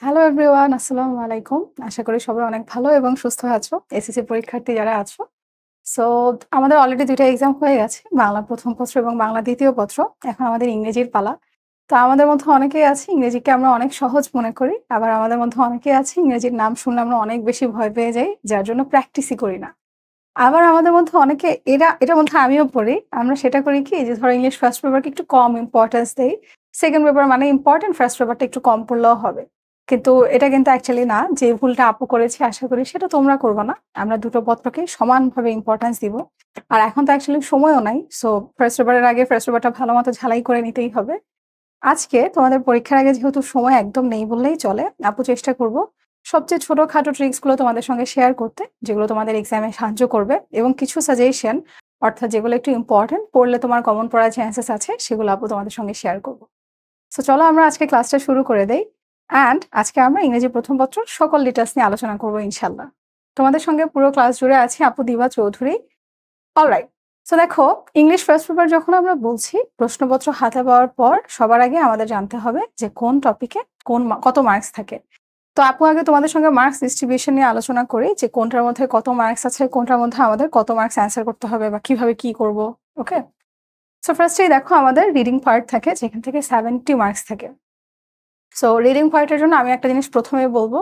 Hello everyone, আসসালামু আলাইকুম। আশা করি সবাই অনেক ভালো এবং সুস্থ আছো। এসএসসি পরীক্ষার্থী যারা আছো। সো আমাদের অলরেডি ২ টা এক্সাম হয়ে গেছে। বাংলা ১ম পত্র এবং বাংলা ২য় পত্র। এখন আমাদের ইংরেজির পালা। তো আমাদের মধ্যে অনেকেই আছে ইংরেজিকে আমরা অনেক সহজ মনে করি। আবার আমাদের মধ্যে অনেকেই আছে ইংরেজির নাম শুনলে আমরা অনেক বেশি ভয় পেয়ে যাই, যার জন্য প্র্যাকটিসই করি না। আবার আমাদের মধ্যে অনেকে এটার মধ্যে আমিও পড়ি। আমরা সেটা করি কি যে ধরো ইংলিশ ফার্স্ট পেপারকে একটু কম ইম্পোর্টেন্স দেই। সেকেন্ড পেপার মানে ইম্পোর্টেন্ট, ফার্স্ট পেপারটা একটু কম পড়লেও হবে। কিন্তু এটা কিন্তু অ্যাকচুয়ালি না। যে ভুলটা আপু করেছে আশা করি সেটা তোমরা করবা না। আমরা দুটো পত্রকেই সমানভাবে ইম্পোর্টেন্স দিব। আর এখন তো অ্যাকচুয়ালি সময়ও নাই। সো ফার্স্ট পেপারের আগে ফার্স্ট পেপারটা ভালোমতো ঝালাই করে নিতেই হবে। আজকে তোমাদের পরীক্ষার আগে যেহেতু সময় একদম নেই বললেই চলে, আপু চেষ্টা করব সবচেয়ে ছোটখাটো ট্রিক্স গুলো তোমাদের সঙ্গে শেয়ার করতে, যেগুলো তোমাদের এক্সামে সাহায্য করবে এবং কিছু সাজেশন অর্থাৎ যেগুলো একটু ইম্পর্টেন্ট পড়লে তোমার কমন পড়ার চান্সেস আছে সেগুলো আপু তোমাদের সঙ্গে শেয়ার করব। সো চলো আমরা আজকে ক্লাসটা শুরু করে দেই। অ্যান্ড আজকে আমরা ইংরেজি প্রথম পত্র সকল ডিটেলস নিয়ে আলোচনা করবো ইনশাল্লাহ। তোমাদের সঙ্গে পুরো ক্লাস জুড়ে আছি আপু দিবা চৌধুরী। অলরাইট। সো দেখো, ইংলিশ ফার্স্ট পেপার যখন আমরা বলছি প্রশ্নপত্র হাতে পাওয়ার পর সবার আগে আমাদের জানতে হবে যে কোন টপিকে কত মার্কস থাকে। তো আপু আগে তোমাদের সঙ্গে মার্কস ডিস্ট্রিবিউশন নিয়ে আলোচনা করি যে কোনটার মধ্যে কত মার্কস আছে, কোনটার মধ্যে আমাদের কত মার্কস অ্যান্সার করতে হবে বা কিভাবে কি করব। ওকে। সো ফার্স্টেই দেখো আমাদের রিডিং পার্ট থাকে যেখান থেকে 70 মার্কস থাকে। সো রিডিং পার্টের জন্য আমি একটা জিনিস প্রথমে বলবো,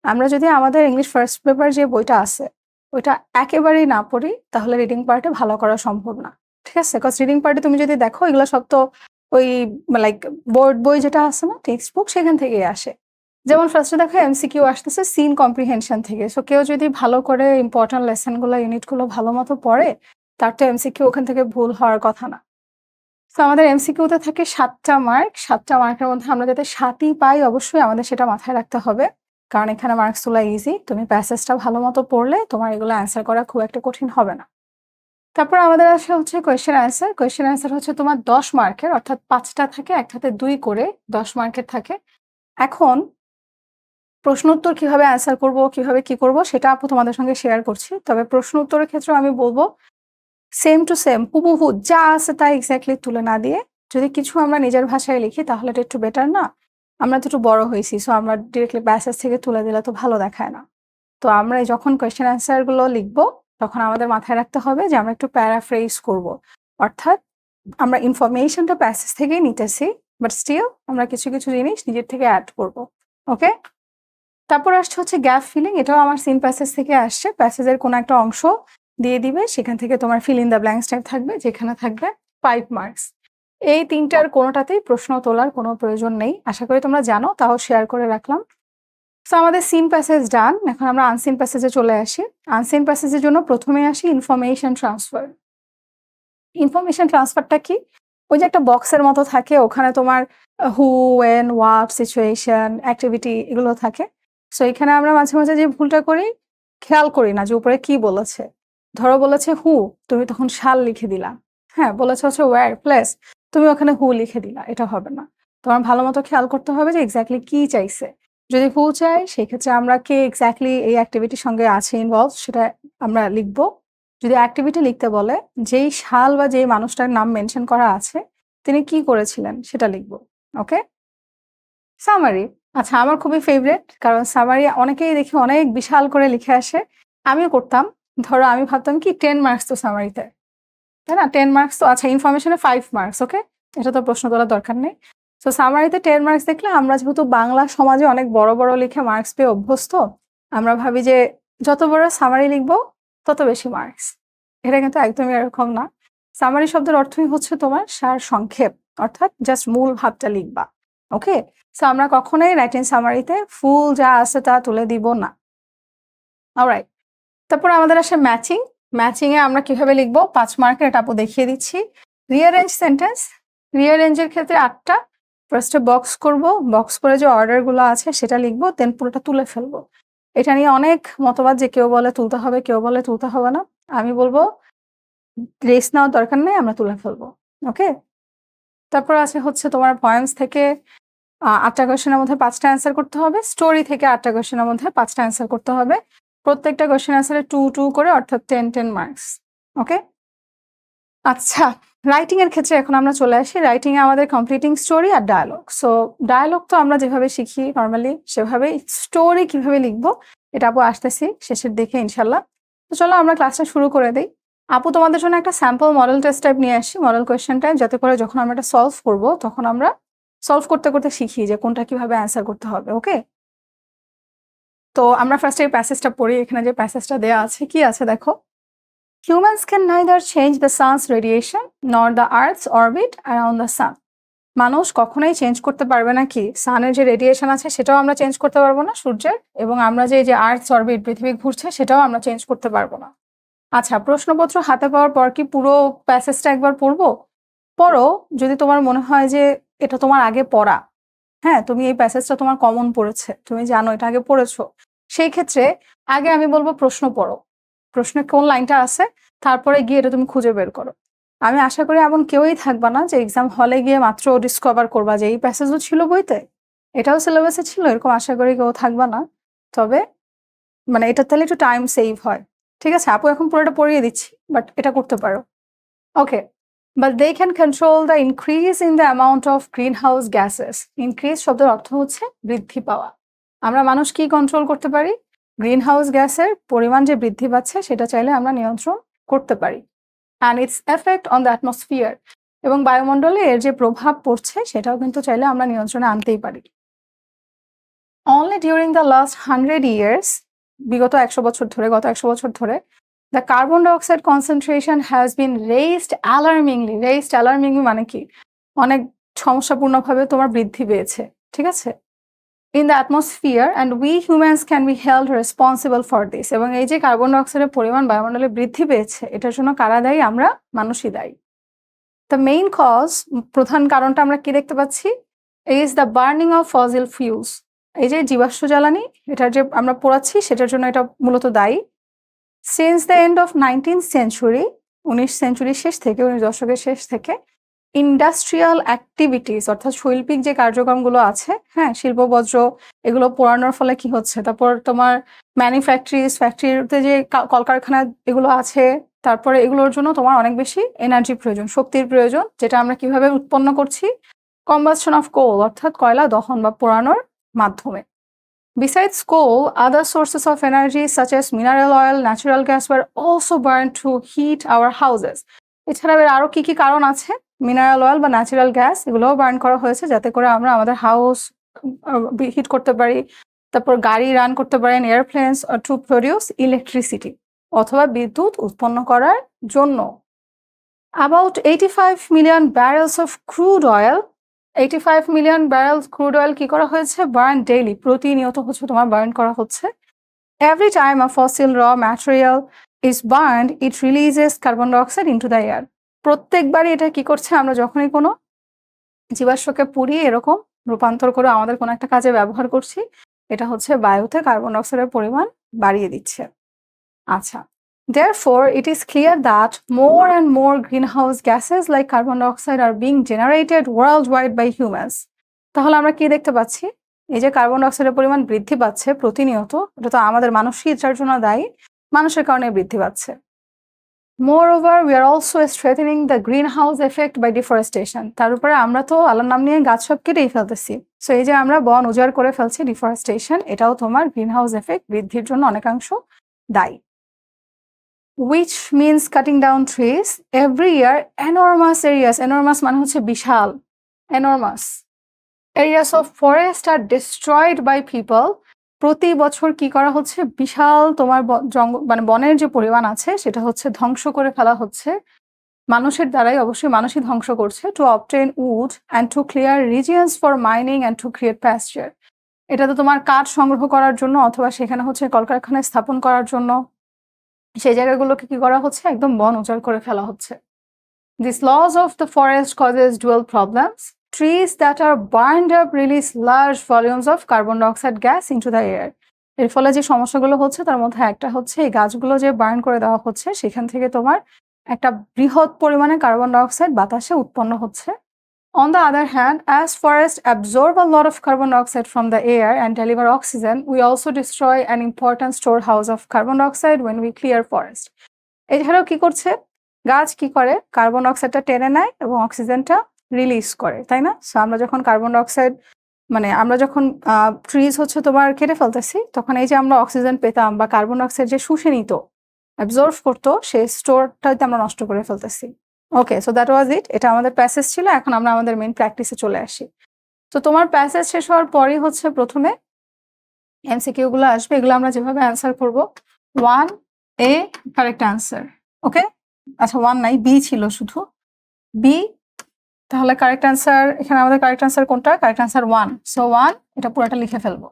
আমরা যদি আমাদের ইংলিশ ফার্স্ট পেপার যে বইটা আছে ওইটা একেবারেই না পড়ি তাহলে রিডিং পার্টে ভালো করা সম্ভব না। ঠিক আছে? কজ রিডিং পার্টে তুমি যদি দেখো এগুলো সব তো ওই লাইক বোর্ড বই যেটা আছে না, টেক্সট বুক, সেখান থেকেই আসে। যেমন ফার্স্টে দেখো এমসিকিউ আসতেছে সিন কম্প্রিহেনশন থেকে। সো কেউ যদি ভালো করে ইম্পর্টেন্ট লেসন গুলো ইউনিট গুলো ভালো মতো পড়ে তার তো এমসিকিউ ওখান থেকে ভুল হওয়ার কথা না। তো আমাদের এমসিকিউতে থাকে ৭টা মার্ক। ৭টা মার্কের মধ্যে আমরা যাতে ৭ই পাই অবশ্যই আমাদের সেটা মাথায় রাখতে হবে। কারণ এখানে মার্কস তোলা ইজি। তুমি প্যাসেজটা ভালো মতো পড়লে তোমার এগুলো অ্যান্সার করা খুব একটা কঠিন হবে না। তারপর আমাদের আসে হচ্ছে কোয়েশ্চেন অ্যান্সার। কোয়েশ্চেন অ্যান্সার হচ্ছে তোমার ১০ মার্কের, অর্থাৎ ৫টা থাকে, একটাতে ২ করে ১০ মার্কের থাকে। এখন প্রশ্ন উত্তর কিভাবে অ্যান্সার করব, কিভাবে কি করব সেটা আপু তোমাদের সঙ্গে শেয়ার করছি। তবে প্রশ্ন উত্তরের ক্ষেত্রেও আমি বলব সেম টু সেম হুবহু যা আছে তা এক্সাক্টলি তুলে না দিয়ে যদি কিছু আমরা নিজের ভাষায় লিখি তাহলে এটা একটু বেটার না? আমরা তো একটু বড় হয়েছি, সো আমরা ডিরেক্টলি প্যাসেজ থেকে তুলে দিলে তো ভালো দেখায় না। তো আমরা যখন কোয়েশ্চেন অ্যান্সার গুলো লিখবো তখন আমাদের মাথায় রাখতে হবে যে আমরা একটু প্যারাফ্রেজ করব। অর্থাৎ আমরা ইনফরমেশনটা প্যাসেজ থেকেই নিতেছি, বাট স্টিল আমরা কিছু কিছু জিনিস নিজের থেকে অ্যাড করব। ওকে। তারপর আসছে হচ্ছে গ্যাপ ফিলিং। এটাও আমার সিন প্যাসেজ থেকে আসছে। প্যাসেজের কোনো একটা অংশ দিয়ে দিবে, সেখান থেকে তোমার feel in the blanks type থাকবে, যেখানে থাকবে 5 মার্কস। এই ৩টার কোনোটাতেই প্রশ্ন তোলার কোনো প্রয়োজন নেই। আশা করি তোমরা জানো, তাও শেয়ার করে রাখলাম। সো আমাদের সিন প্যাসেজ ডান। এখন আমরা আনসিন প্যাসেজে চলে আসি। আনসিন প্যাসেজের জন্য প্রথমে আসি ইনফরমেশন ট্রান্সফার। ইনফরমেশন ট্রান্সফারটা কি? ওই যে একটা বক্সের মতো থাকে, ওখানে তোমার হু, ওয়েন, হোয়াট, সিচুয়েশন, অ্যাক্টিভিটি এগুলো থাকে। সো এখানে আমরা মাঝে মাঝে যে ভুলটা করি, খেয়াল করি না যে উপরে কি বলেছে। ধরো বলেছে হু, তুমি তখন শাল লিখে দিলা। হ্যাঁ, বলেছে হচ্ছে ওয়্যার প্লেস, তুমি ওখানে হু লিখে দিলা। এটা হবে না। তোমার ভালো মতো খেয়াল করতে হবে যে এক্স্যাক্টলি কি চাইছে। যদি হু চাই সেক্ষেত্রে আমরা কে এক্স্যাক্টলি এই অ্যাক্টিভিটির সঙ্গে আছে ইনভলভ সেটা আমরা লিখবো। যদি অ্যাক্টিভিটি লিখতে বলে যেই সাল বা যেই মানুষটার নাম মেনশন করা আছে তিনি কি করেছিলেন সেটা লিখবো। ওকে। সামারি। আচ্ছা, আমার খুবই ফেভারিট, কারণ সামারি অনেকেই দেখি অনেক বিশাল করে লিখে আসে। আমিও করতাম। ধরো আমি ভাবতাম কি 10 মার্কস তো সামারিতে, তাই না? 10 মার্কস তো আচ্ছা, ইনফরমেশনে 5 মার্কস। ওকে, এটা তো প্রশ্ন তোলার দরকার নেই। তো সামারিতে 10 মার্কস দেখলে আমরা যেহেতু বাংলা সমাজে অনেক বড় বড় লিখে মার্কস পেয়ে অভ্যস্ত, আমরা ভাবি যে যত বড় সামারি লিখবো তত বেশি মার্কস। এটা কিন্তু একদমই এরকম না। সামারি শব্দের অর্থই হচ্ছে তোমার সার সংক্ষেপ, অর্থাৎ জাস্ট মূল ভাবটা লিখবা। ওকে। সো আমরা কখনোই রাইটিং সামারিতে ফুল যা আছে তা তুলে দিব না। অলরাইট। তারপর আমাদের আসে ম্যাচিং। ম্যাচিং এ আমরা কিভাবে লিখবো 5 মার্কের, এটা আপু দেখিয়ে দিচ্ছি। Rearrange sentence. রিঅ্যারেঞ্জের ক্ষেত্রে 8টা। ফার্স্টে বক্স করব, বক্স করে যে অর্ডার গুলো আছে সেটা লিখবো, দেন পুরোটা তুলে ফেলবো। এটা নিয়ে অনেক মতবাদ, যে কেউ বলে তুলতে হবে, কেউ বলে তুলতে হবে না। আমি বলবো রেস্ট নেওয়ার দরকার নেই, আমরা তুলে ফেলবো। ওকে। তারপর আছে হচ্ছে তোমার পয়েন্টস থেকে 8টা কোয়েশ্চেনের মধ্যে 5টা অ্যান্সার করতে হবে। স্টোরি থেকে 8টা কোয়েশ্চেনের মধ্যে 5টা অ্যান্সার করতে হবে। প্রত্যেকটা কোয়েশ্চেন অ্যান্সারে 2 2 করে, অর্থাৎ 10 10 মার্কস। ওকে। আচ্ছা, রাইটিং এর ক্ষেত্রে এখন আমরা চলে আসি। রাইটিং এ আমাদের কমপ্লিটিং স্টোরি আর ডায়ালগ। সো ডায়ালগ তো আমরা যেভাবে শিখি নরমালি সেভাবেই, স্টোরি কিভাবে লিখবো এটা আপু আসতেছি শেষের দিকে ইনশাল্লাহ। তো চলো আমরা ক্লাসটা শুরু করে দেই। আপু তোমাদের জন্য একটা স্যাম্পল মডেল টেস্ট টাইপ নিয়ে আসি, মডেল কোয়েশ্চেন টাইপ, যাতে করে যখন আমরা এটা সলভ করবো তখন আমরা সলভ করতে করতে শিখি যে কোনটা কিভাবে অ্যান্সার করতে হবে। ওকে, তো আমরা ফার্স্টে এই প্যাসেজটা পড়ি। এখানে যে প্যাসেজটা দেওয়া আছে, কি আছে দেখো। Humans can neither change the sun's radiation nor the earth's orbit around the sun. মানুষ কখনোই চেঞ্জ করতে পারবে না কি সানের যে রেডিয়েশন আছে সেটাও আমরা চেঞ্জ করতে পারবো না সূর্যের, এবং আমরা যে আর্থস অরবিট পৃথিবী ঘুরছে সেটাও আমরা চেঞ্জ করতে পারবো না। আচ্ছা, প্রশ্নপত্র হাতে পাওয়ার পর কি পুরো প্যাসেজটা একবার পড়বো? পড়ো, যদি তোমার মনে হয় যে এটা তোমার আগে পড়া, হ্যাঁ তুমি এই প্যাসেজটা তোমার কমন পড়েছে, তুমি জানো এটা আগে পড়েছো, সেই ক্ষেত্রে আগে আমি বলবো প্রশ্ন পড়ো, প্রশ্নে কোন লাইনটা আছে তারপরে গিয়ে এটা তুমি খুঁজে বের করো। আমি আশা করি এমন কেউই থাকবা না যে এক্সাম হলে গিয়ে মাত্র ডিসকভার করবা যে এই প্যাসেজও ছিল বইতে, এটাও সিলেবাসে ছিল, এরকম আশা করি কেউ থাকবা না। তবে মানে এটা তাহলে একটু টাইম সেভ হয়। ঠিক আছে, আপু এখন পুরোটা পড়িয়ে দিচ্ছি, বাট এটা করতে পারো। Okay, but they can control the increase in the amount of green house gases. Increase শব্দের অর্থ হচ্ছে বৃদ্ধি পাওয়া। আমরা মানুষ কি কন্ট্রোল করতে পারি? গ্রিন হাউস গ্যাসের পরিমাণ যে বৃদ্ধি পাচ্ছে সেটা চাইলে আমরা নিয়ন্ত্রণ করতে পারি। And it's effect on the atmosphere, এবং বায়ুমণ্ডলে এর যে প্রভাব পড়ছে সেটাও কিন্তু চাইলে আমরা নিয়ন্ত্রণে আনতেই পারি। Only during the last 100 years, বিগত 100 বছর ধরে, গত 100 বছর ধরে, the carbon dioxide concentration has been raised alarmingly. Raised alarmingly মানে কি? অনেক সমস্যাপূর্ণভাবে তোমার বৃদ্ধি পেয়েছে, ঠিক আছে, in the atmosphere, and we humans can be held responsible for this. এবং এই যে কার্বন ডাইঅক্সাইডের পরিমাণ বায়ুমণ্ডলে বৃদ্ধি পেয়েছে এটার জন্য কারা দায়ী? আমরা মানুষই দায়ী। The main cause, প্রধান কারণটা আমরা কি দেখতে পাচ্ছি, is the burning of fossil fuels. এই যে জীবাশ্ম জ্বালানি, এটা যে আমরা পোড়াচ্ছি সেটার জন্য এটা মূলত দায়ী। Since the end of 19th century, 19 সেঞ্চুরির শেষ থেকে, 19 দশকের শেষ থেকে, ইন্ডাস্ট্রিয়াল অ্যাক্টিভিটিস অর্থাৎ শৈল্পিক যে কার্যক্রমগুলো আছে, হ্যাঁ শিল্পবজ্র, এগুলো পোড়ানোর ফলে কি হচ্ছে, তারপর তোমার ম্যানুফ্যাক্টরিজ, ফ্যাক্টরিতে যে কলকারখানা এগুলো আছে, তারপরে এগুলোর জন্য তোমার অনেক বেশি এনার্জি প্রয়োজন, শক্তির প্রয়োজন, যেটা আমরা কিভাবে উৎপন্ন করছি? কম্বাসশন অফ কোল অর্থাৎ কয়লা দহন বা পোড়ানোর মাধ্যমে। Besides coal, other sources of energy such as mineral oil, natural gas were also burned to heat our houses. এছাড়া এর আরো কি কি কারণ আছে? মিনারেল অয়েল বা ন্যাচারাল গ্যাস এগুলোও বার্ন করা হয়েছে যাতে করে আমরা আমাদের হাউস হিট করতে পারি, তারপর গাড়ি রান করতে পারেন, এয়ারপ্লেনস টু প্রডিউস ইলেকট্রিসিটি অথবা বিদ্যুৎ উৎপন্ন করার জন্য। About 85 million barrels of crude oil, 85 million barrel crude oil কি করা হয়েছে? বার্ন ডেইলি, প্রতিনিয়ত হচ্ছে তোমার বার্ন করা হচ্ছে। এভরি টাইম আ ফসিল র material is burned it releases carbon dioxide into the air. প্রত্যেকবারই এটা কি করছে? আমরা যখনই কোনো জীবাশ্মকে পুড়িয়ে এরকম রূপান্তর করে আমাদের কোনো একটা কাজে ব্যবহার করছি, এটা হচ্ছে বায়ুতে কার্বন ডাইঅক্সাইডের পরিমাণ বাড়িয়ে দিচ্ছে। আচ্ছা, therefore it is clear that more and more greenhouse gases like carbon dioxide are being generated worldwide by humans. তাহলে আমরা কি দেখতে পাচ্ছি? এই যে কার্বন ডাইঅক্সাইডের পরিমাণ বৃদ্ধি পাচ্ছে প্রতিনিয়ত, এটা তো আমাদের মানুষই এটার জন্য দায়ী, মানুষের কারণে বৃদ্ধি পাচ্ছে। Moreover, we are also strengthening the greenhouse effect by deforestation. তার উপরে আমরা তো আল্লাহর নাম নিয়ে গাছ সব কেটেই ফেলতেছি। সো এই যে আমরা বন উজাড় করে ফেলছি, ডিফরেস্টেশন, এটাও তোমার গ্রিনহাউস এফেক্ট বৃদ্ধির জন্য অনেকাংশ দায়ী। Which means cutting down trees every year. Enormous areas, enormous মানে হচ্ছে বিশাল, enormous areas of forest are destroyed by people. প্রতি বছর কি করা হচ্ছে? বিশাল তোমার মানে বনের যে পরিমাণ আছে সেটা হচ্ছে ধ্বংস করে ফেলা হচ্ছে মানুষের দ্বারাই, অবশ্যই মানুষই ধ্বংস করছে। To obtain wood and to clear regions for mining and to create pasture. এটা তো তোমার কাঠ সংগ্রহ করার জন্য অথবা সেখানে হচ্ছে কলকারখানা স্থাপন করার জন্য, সেই জায়গাগুলোকে কি করা হচ্ছে? একদম বন উজাড় করে ফেলা হচ্ছে। This loss of the forest causes dual problems. Trees that are burned up release large volumes of carbon dioxide gas into the air. এর ফলে যে সমস্যাগুলো হচ্ছে তার মধ্যে একটা হচ্ছে এই গাছগুলো যে বার্ন করে দেওয়া হচ্ছে সেখান থেকে তোমার একটা বৃহৎ পরিমাণে কার্বন ডাইঅক্সাইড বাতাসে উৎপন্ন হচ্ছে। On the other hand, as forests absorb a lot of carbon dioxide from the air and deliver oxygen, we also destroy an important storehouse of carbon dioxide when we clear forest. এছাড়াও কি করছে? গাছ কি করে? Carbon ডাইঅক্সাইডটা টেনে নেয় এবং অক্সিজেনটা রিলিজ করে, তাই না? সো আমরা যখন কার্বন ডাইঅক্সাইড মানে আমরা যখন ট্রিজ হচ্ছে তোমার কেটে ফেলতেছি, তখন এই যে আমরা অক্সিজেন পেতাম বা কার্বন ডাইঅক্সাইড যে শুষে নিত, অ্যাবজর্ব করতো, সেই স্টোরটাতে আমরা নষ্ট করে ফেলতেছি। ওকে, সো দ্যাট ওয়াজ ইট। এটা আমাদের প্যাসেজ ছিল। এখন আমরা আমাদের মেইন প্র্যাকটিসে চলে আসি। তো তোমার প্যাসেজ শেষ হওয়ার পরই হচ্ছে প্রথমে এমসিকিউ গুলো আসবে। এগুলো আমরা যেভাবে অ্যান্সার করব, 1 এ কারেক্ট অ্যান্সার। ওকে, আচ্ছা 1 নাই, বি ছিল শুধু, বি। তাহলে কারেক্ট অ্যান্সার, এখানে আমাদের কারেক্ট অ্যান্সার কোনটা? Correct answer 1। সো 1 এটা পুরোটা লিখে ফেলবো।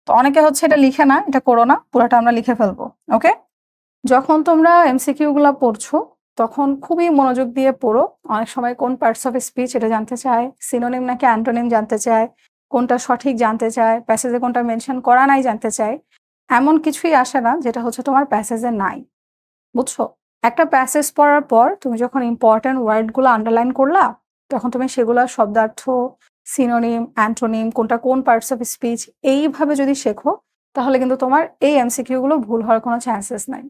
তো অনেকে হচ্ছে এটা লিখে না, এটা করো না, পুরোটা আমরা লিখে ফেলবো। ওকে, যখন তোমরা এমসিকিউ গুলা পড়ছো তখন খুবই মনোযোগ দিয়ে পড়ো। অনেক সময় কোন পার্টস অফ স্পিচ এটা জানতে চায়, সিনোনিম নাকি অ্যান্টোনিম জানতে চায়, কোনটা সঠিক জানতে চায়, প্যাসেজে কোনটা মেনশন করা নাই জানতে চায়। এমন কিছুই আসে না যেটা হচ্ছে তোমার প্যাসেজে নাই, বুঝছো? একটা প্যাসেজ পড়ার পর তুমি যখন ইম্পর্টেন্ট ওয়ার্ডগুলো আন্ডারলাইন করলা, তখন তুমি সেগুলোর শব্দার্থ, সিনোনিম, অ্যান্টোনিম, কোনটা কোন পার্টস অফ স্পিচ এইভাবে যদি শেখো, তাহলে কিন্তু তোমার এই এমসিকিউ গুলো ভুল হওয়ার কোনো চান্সেস নাই।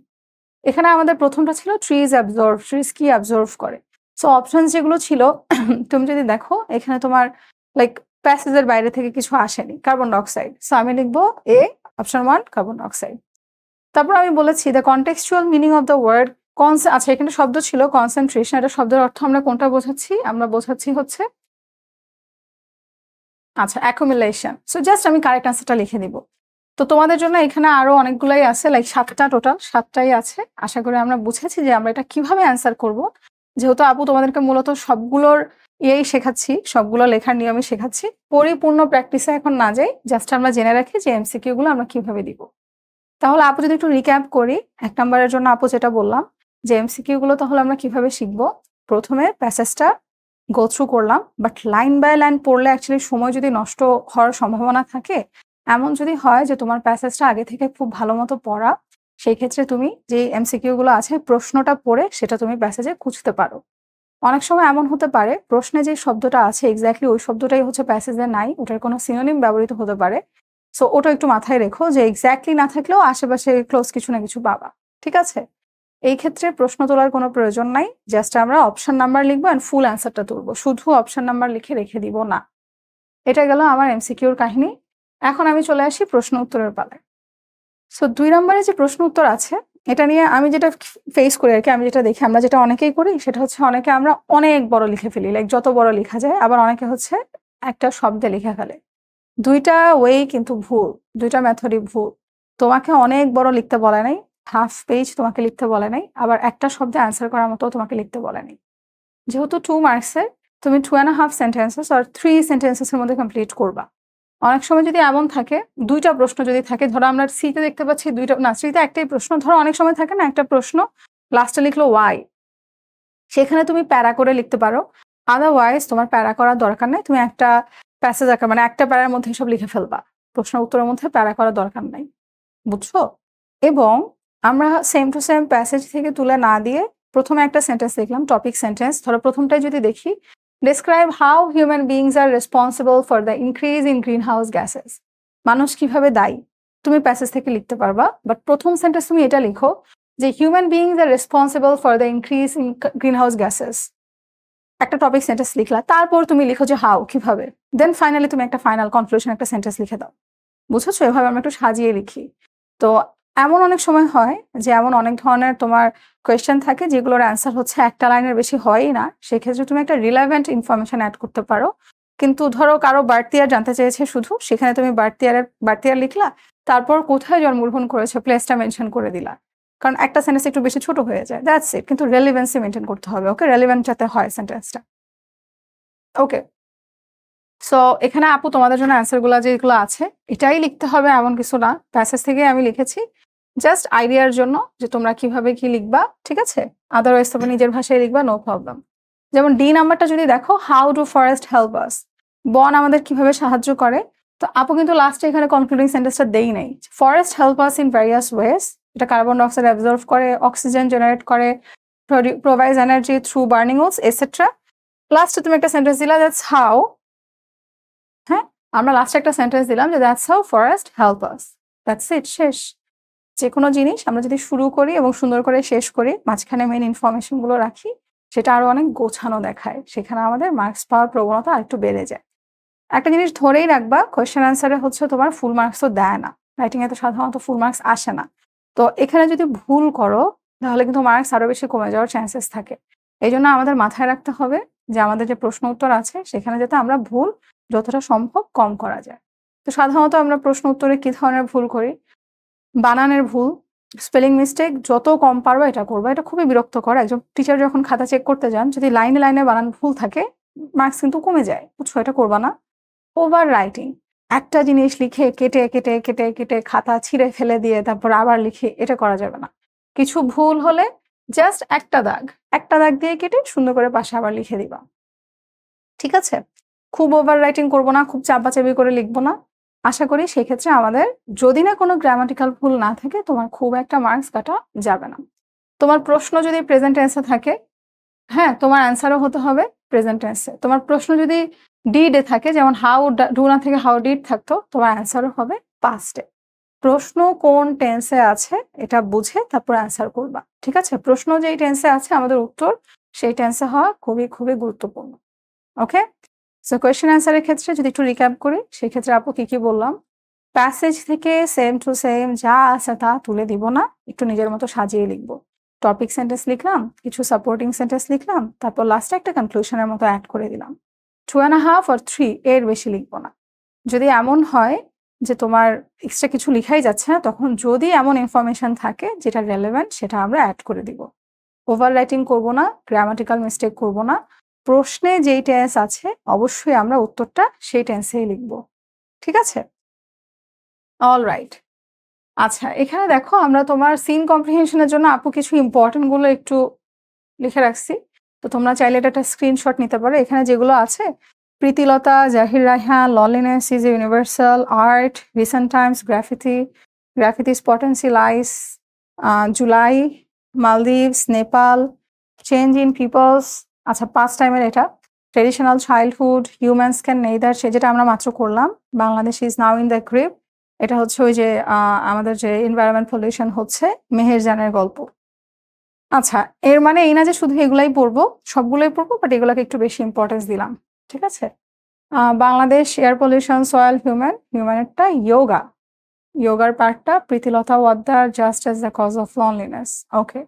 এখানে আমাদের প্রথমটা ছিল ট্রিজ অ্যাবজর্ভ। ট্রিজ কি অ্যাবজর্ভ করে? সো অপশন যেগুলো ছিল তুমি যদি দেখো এখানে তোমার লাইক প্যাসেজের বাইরে থেকে কিছু আসেনি, কার্বন ডাইঅক্সাইড। সো আমি লিখবো এ, অপশন 1 কার্বন ডাইঅক্সাইড। তারপর আমি বলেছি the contextual meaning of the word আচ্ছা এখানে শব্দ ছিল কনসেন্ট্রেশন। এটা শব্দের অর্থ আমরা কোনটা বোঝাচ্ছি? আমরা বোঝাচ্ছি হচ্ছে আচ্ছা অ্যাকুমুলেশন। সো জাস্ট আমি কারেক্ট অ্যান্সারটা লিখে দিব। তো তোমাদের জন্য এখানে আরো অনেকগুলাই আছে, লাইক 7টা, টোটাল 7টাই আছে। আশা করি আমরা বুঝেছি যে আমরা এটা কিভাবে অ্যান্সার করব। যেহেতু আপু তোমাদেরকে মূলত সবগুলোর ইয়েই শেখাচ্ছি, সবগুলো লেখার নিয়মই শেখাচ্ছি, পরিপূর্ণ প্র্যাকটিসে এখন না যাই, জাস্ট আমরা জেনে রাখি যে এমসিকিউ গুলো আমরা কিভাবে দিব। তাহলে আপু যদি একটু রিক্যাপ করি, 1 নম্বরের জন্য আপু যেটা বললাম যে এমসিকিউ গুলো তাহলে আমরা কিভাবে শিখবো। প্রথমে প্যাসেজটা গো থ্রু করলাম, বাট লাইন বাই লাইন পড়লে অ্যাকচুয়ালি সময় যদি নষ্ট হওয়ার সম্ভাবনা থাকে, এমন যদি হয় যে তোমার প্যাসেজটা আগে থেকে খুব ভালো মতো পড়া, সেই ক্ষেত্রে তুমি যে এমসিকিউ গুলো আছে প্রশ্নটা পড়ে সেটা তুমি প্যাসেজে খুঁজতে পারো। অনেক সময় এমন হতে পারে প্রশ্নে যে শব্দটা আছে এক্স্যাক্টলি ওই শব্দটাই হচ্ছে প্যাসেজে নাই, ওটার কোনো সিনোনিম ব্যবহৃত হতে পারে। সো ওটা একটু মাথায় রেখো যে এক্স্যাক্টলি না থাকলেও আশেপাশে ক্লোজ কিছু না কিছু পাবা। ঠিক আছে, এই ক্ষেত্রে প্রশ্ন তোলার কোনো প্রয়োজন নাই, জাস্ট আমরা অপশন নাম্বার লিখবো অ্যান্ড ফুল অ্যান্সারটা তুলবো, শুধু অপশন নাম্বার লিখে রেখে দিব না। এটা গেল আমার এমসিকিউর কাহিনী। এখন আমি চলে আসি প্রশ্ন উত্তরের পালায়। সো 2 নম্বরে যে প্রশ্ন উত্তর আছে, এটা নিয়ে আমি যেটা ফেস করি আর কি, আমি যেটা দেখি, আমরা যেটা অনেকেই করি সেটা হচ্ছে অনেকে আমরা অনেক বড় লিখে ফেলি, লাইক যত বড় লেখা যায়। আবার অনেকে হচ্ছে একটা শব্দে লিখে ফেলে। 2টা ওয়েই কিন্তু ভুল, 2টা মেথডই ভুল। তোমাকে অনেক বড় লিখতে বলে নাই, হাফ পেজ তোমাকে লিখতে বলে নাই, আবার একটা শব্দে অ্যান্সার করার মতো তোমাকে লিখতে বলে নাই। যেহেতু 2 মার্কসের, তুমি 2.5 সেন্টেন্সেস আর 3 সেন্টেন্সেসের মধ্যে কমপ্লিট করবা। অনেক সময় যদি এমন থাকে, 2টা প্রশ্ন যদি থাকে, ধরো আমরা সিতে দেখতে পাচ্ছি 2টা, না সিতে একটাই প্রশ্ন, ধরো অনেক সময় থাকে না একটা প্রশ্ন লাস্টে লিখলো ওয়াই, সেখানে তুমি প্যারা করে লিখতে পারো। আদারওয়াইজ তোমার প্যারা করার দরকার নেই, তুমি একটা প্যাসেজ আঁকা মানে একটা প্যারার মধ্যে সব লিখে ফেলবা, প্রশ্ন উত্তরের মধ্যে প্যারা করার দরকার নাই, বুঝছো? এবং আমরা সেম টু সেম প্যাসেজ থেকে তুলে না দিয়ে প্রথমে একটা সেন্টেন্স লিখলাম, টপিক সেন্টেন্স। ধরো প্রথমটাই যদি দেখি, describe how human beings are responsible for the increase in green house gases. মানুষ কিভাবে দায়ী, তুমি প্যাসেজ থেকে লিখতে পারবা, বাট প্রথম সেন্টেন্স তুমি এটা লিখো যে human beings are responsible for the increase in green house gases. একটা টপিক সেন্টেন্স লিখলা, তারপর তুমি লিখো যে হাউ, কিভাবে, দেন ফাইনালি তুমি একটা ফাইনাল কনক্লুশন একটা সেন্টেন্স লিখে দাও। বুঝেছো? এভাবে আমরা একটু সাজিয়ে লিখি। তো এমন অনেক সময় হয় যে এমন অনেক ধরনের তোমার কোয়েশ্চেন থাকে যেগুলোর অ্যান্সার হচ্ছে একটা লাইনের বেশি হয়ই না, সেক্ষেত্রে তুমি একটা রিলেভেন্ট ইনফরমেশন অ্যাড করতে পারো। কিন্তু ধরো কারো বার্থ ইয়ার জানতে চেয়েছে শুধু, সেখানে তুমি বার্থ ইয়ার লিখলা, তারপর কোথায় জন্মগ্রহণ করেছে প্লেসটা মেনশন করে দিলা, কারণ একটা সেন্টেন্স একটু বেশি ছোট হয়ে যায়, দ্যাটস ইট। কিন্তু রেলিভেন্সি মেনটেন করতে হবে, ওকে, রেলিভেন্ট যাতে হয় সেন্টেন্সটা। ওকে, সো এখানে আপু তোমাদের জন্য অ্যান্সার গুলা যেগুলো আছে এটাই লিখতে হবে এমন কিছু না, প্যাসেজ থেকে আমি লিখেছি জাস্ট আইডিয়ার জন্য যে তোমরা কিভাবে কি লিখবা, ঠিক আছে? আদারওয়াইজ তোমরা নিজের ভাষায় লিখবা, নো প্রবলেম। যেমন ডি নাম্বারটা যদি দেখো, হাউ ডু ফরেস্ট হেল্প আস, বন আমাদের কিভাবে সাহায্য করে। তো আপু কিন্তু লাস্টে এখানে কনক্লুডিং সেন্টেন্সটা দেই নাই। Forest help us in various ways, এটা কার্বন ডাইঅক্সাইড অ্যাবজর্ভ করে, অক্সিজেন জেনারেট করে, provides energy through burning woods etcetera. লাস্টে তুমি একটা সেন্টেন্স দিলা, দ্যাটস হাউ, হ্যাঁ, আমরা লাস্টে একটা সেন্টেন্স দিলাম যে that's how forest help us, that's it, শেষ। যেকোনো জিনিস আমরা যদি শুরু করি এবং সুন্দর করে শেষ করি, মাঝখানে মেইন ইনফরমেশন গুলো রাখি, সেটা আরো অনেক গোছানো দেখায়। সেখানে আমাদের মার্কস পাওয়ার প্রবণতা আরেকটু বেড়ে যায়। একটা জিনিস ধরেই রাখবা, কোয়েশ্চেন আনসারে হচ্ছে তোমার ফুল মার্কস তো দেয় না, রাইটিং এ তো সাধারণত ফুল মার্কস আসে না। তো এখানে যদি ভুল করো তাহলে কিন্তু মার্কস আরো বেশি কমে যাওয়ার চান্সেস থাকে। এই জন্য আমাদের মাথায় রাখতে হবে যে আমাদের যে প্রশ্ন উত্তর আছে সেখানে যাতে আমরা ভুল যতটা সম্ভব কম করা যায়। তো সাধারণত আমরা প্রশ্ন উত্তরে কি ধরনের ভুল করি? বানানের ভুল, স্পেলিং মিস্টেক যত কম পারবা এটা করবা। এটা খুবই বিরক্তকর। একজন টিচার যখন খাতা চেক করতে যান যদি লাইনে লাইনে বানান ভুল থাকে, মার্কস কিন্তু কমে যায়। বুঝছো? এটা করবা না। ওভার রাইটিং, একটা জিনিস লিখে কেটে কেটে কেটে কেটে খাতা ছিঁড়ে ফেলে দিয়ে তারপর আবার লিখে, এটা করা যাবে না। কিছু ভুল হলে জাস্ট একটা দাগ দিয়ে কেটে সুন্দর করে পাশে আবার লিখে দিবা। ঠিক আছে? খুব ওভার রাইটিং করবো না, খুব চাপাচাপি করে লিখবো না। আশা করি সেক্ষেত্রে আমাদের যদি না কোনো গ্রামাটিক্যাল ভুল না থাকে, তোমার খুব একটা মার্কস কাটা যাবে না। তোমার প্রশ্ন যদি প্রেজেন্ট টেন্সে থাকে, হ্যাঁ, তোমার অ্যান্সারও হতে হবে প্রেজেন্ট টেন্সে। তোমার প্রশ্ন যদি ডিডে থাকে, যেমন হাউ ডু না থেকে হাউ ডিড থাকতো, তোমার অ্যান্সারও হবে পাস্টে। প্রশ্ন কোন টেন্সে আছে এটা বুঝে তারপর অ্যান্সার করবা। ঠিক আছে? প্রশ্ন যেই টেন্সে আছে আমাদের উত্তর সেই টেন্সে হওয়া খুবই খুবই গুরুত্বপূর্ণ। ওকে? সো কোয়েশ্চেন অ্যান্সারের ক্ষেত্রে যদি একটু রিক্যাপ করি, সেক্ষেত্রে আপু কি বললাম? প্যাসেজ থেকে সেম টু সেম যা আছে তা তুলে দিব না, একটু নিজের মতো সাজিয়ে লিখবো। টপিক সেন্টেন্স লিখলাম, কিছু সাপোর্টিং সেন্টেন্স লিখলাম, তারপর লাস্টে একটা কনক্লুশনের মতো অ্যাড করে দিলাম। 2.5 or 3 এর বেশি লিখবো না। যদি এমন হয় যে তোমার এক্সট্রা কিছু লিখাই যাচ্ছে না, তখন যদি এমন ইনফরমেশন থাকে যেটা রেলেভেন্ট, সেটা আমরা অ্যাড করে দিব। ওভার রাইটিং করবো না, গ্রামাটিক্যাল মিস্টেক করবো না। প্রশ্নে যেই টেন্স আছে অবশ্যই আমরা উত্তরটা সেই টেন্সেই লিখবো। ঠিক আছে? All right. আচ্ছা, এখানে দেখো আমরা তোমার সিন কম্প্রিহেনশনের জন্য আপু কিছু ইম্পর্টেন্ট গুলো একটু লিখে রাখছি। তো তোমরা চাইলে এটা একটা স্ক্রিনশট নিতে পারো। এখানে যেগুলো আছে, Pritilata, Zahir Raihan, loneliness is a universal, art, recent times, graffiti's potency lies, July, Maldives, Nepal, change in peoples. আচ্ছা, পাস্ট টাইমের এটা traditional childhood, humans can neither, সে যেটা আমরা মাত্র করলাম। Bangladesh is now in the grip, এটা হচ্ছে ওই যে আমাদের যে এনভায়রনমেন্ট পলিউশন হচ্ছে, মেহেরজানের গল্প। আচ্ছা, এর মানে এই না যে শুধু এগুলাই পড়বো, সবগুলোই পড়বো, বাট এগুলোকে একটু বেশি ইম্পর্টেন্স দিলাম। ঠিক আছে? বাংলাদেশ এয়ার পলিউশন, সয়েল, হিউম্যানেরটা যোগার পার্টটা Pritilata Waddedar just as the cause of loneliness. Okay,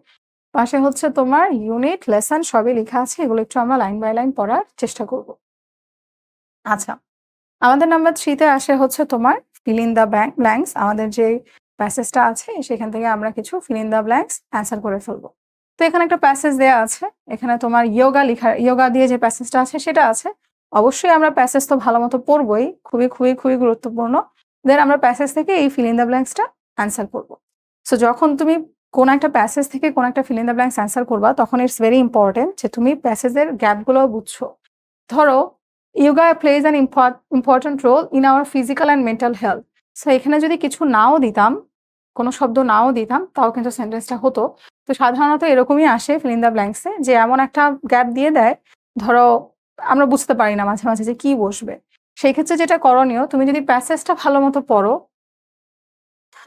পাশে হচ্ছে তোমার ইউনিট, লেসন সবই লেখা আছে, এগুলো একটু আমরা লাইন বাই লাইন পড়ার চেষ্টা করব। আচ্ছা, আমাদের নাম্বার 3-তে আসে হচ্ছে তোমার ফিল ইন দ্য ব্ল্যাঙ্কস। আমাদের যে প্যাসেজটা আছে সেখান থেকে আমরা কিছু feel in the blanks answer করে ফেলবো। তো এখানে একটা প্যাসেজ দেওয়া আছে, এখানে তোমার যোগা দিয়ে যে প্যাসেজটা আছে সেটা আছে। অবশ্যই আমরা প্যাসেজ তো ভালো মতো পড়বই, খুবই খুবই খুবই গুরুত্বপূর্ণ। দেন আমরা প্যাসেজ থেকে এই ফিল ইন দ্য ব্ল্যাঙ্কসটা অ্যান্সার করবো। সো যখন তুমি কোন একটা প্যাসেজ থেকে কোন একটা feel in the blanks answer করবা, তখন ইটস ভেরি ইম্পর্টেন্ট যে তুমি প্যাসেজের গ্যাপগুলো বুঝছো। ধরো yoga plays an important role in our physical and mental health. So এখানে যদি কিছু নাও দিতাম, কোনো শব্দ নাও দিতাম, তাও কিন্তু সেন্টেন্সটা হতো। তো সাধারণত এরকমই আসে ফিল ইন দ্য ব্ল্যাঙ্কসে, যে এমন একটা গ্যাপ দিয়ে দেয়, ধরো আমরা বুঝতে পারি না মাঝে মাঝে যে কি বসবে। সেই ক্ষেত্রে যেটা করণীয়, তুমি যদি প্যাসেজটা ভালো মতো পড়ো,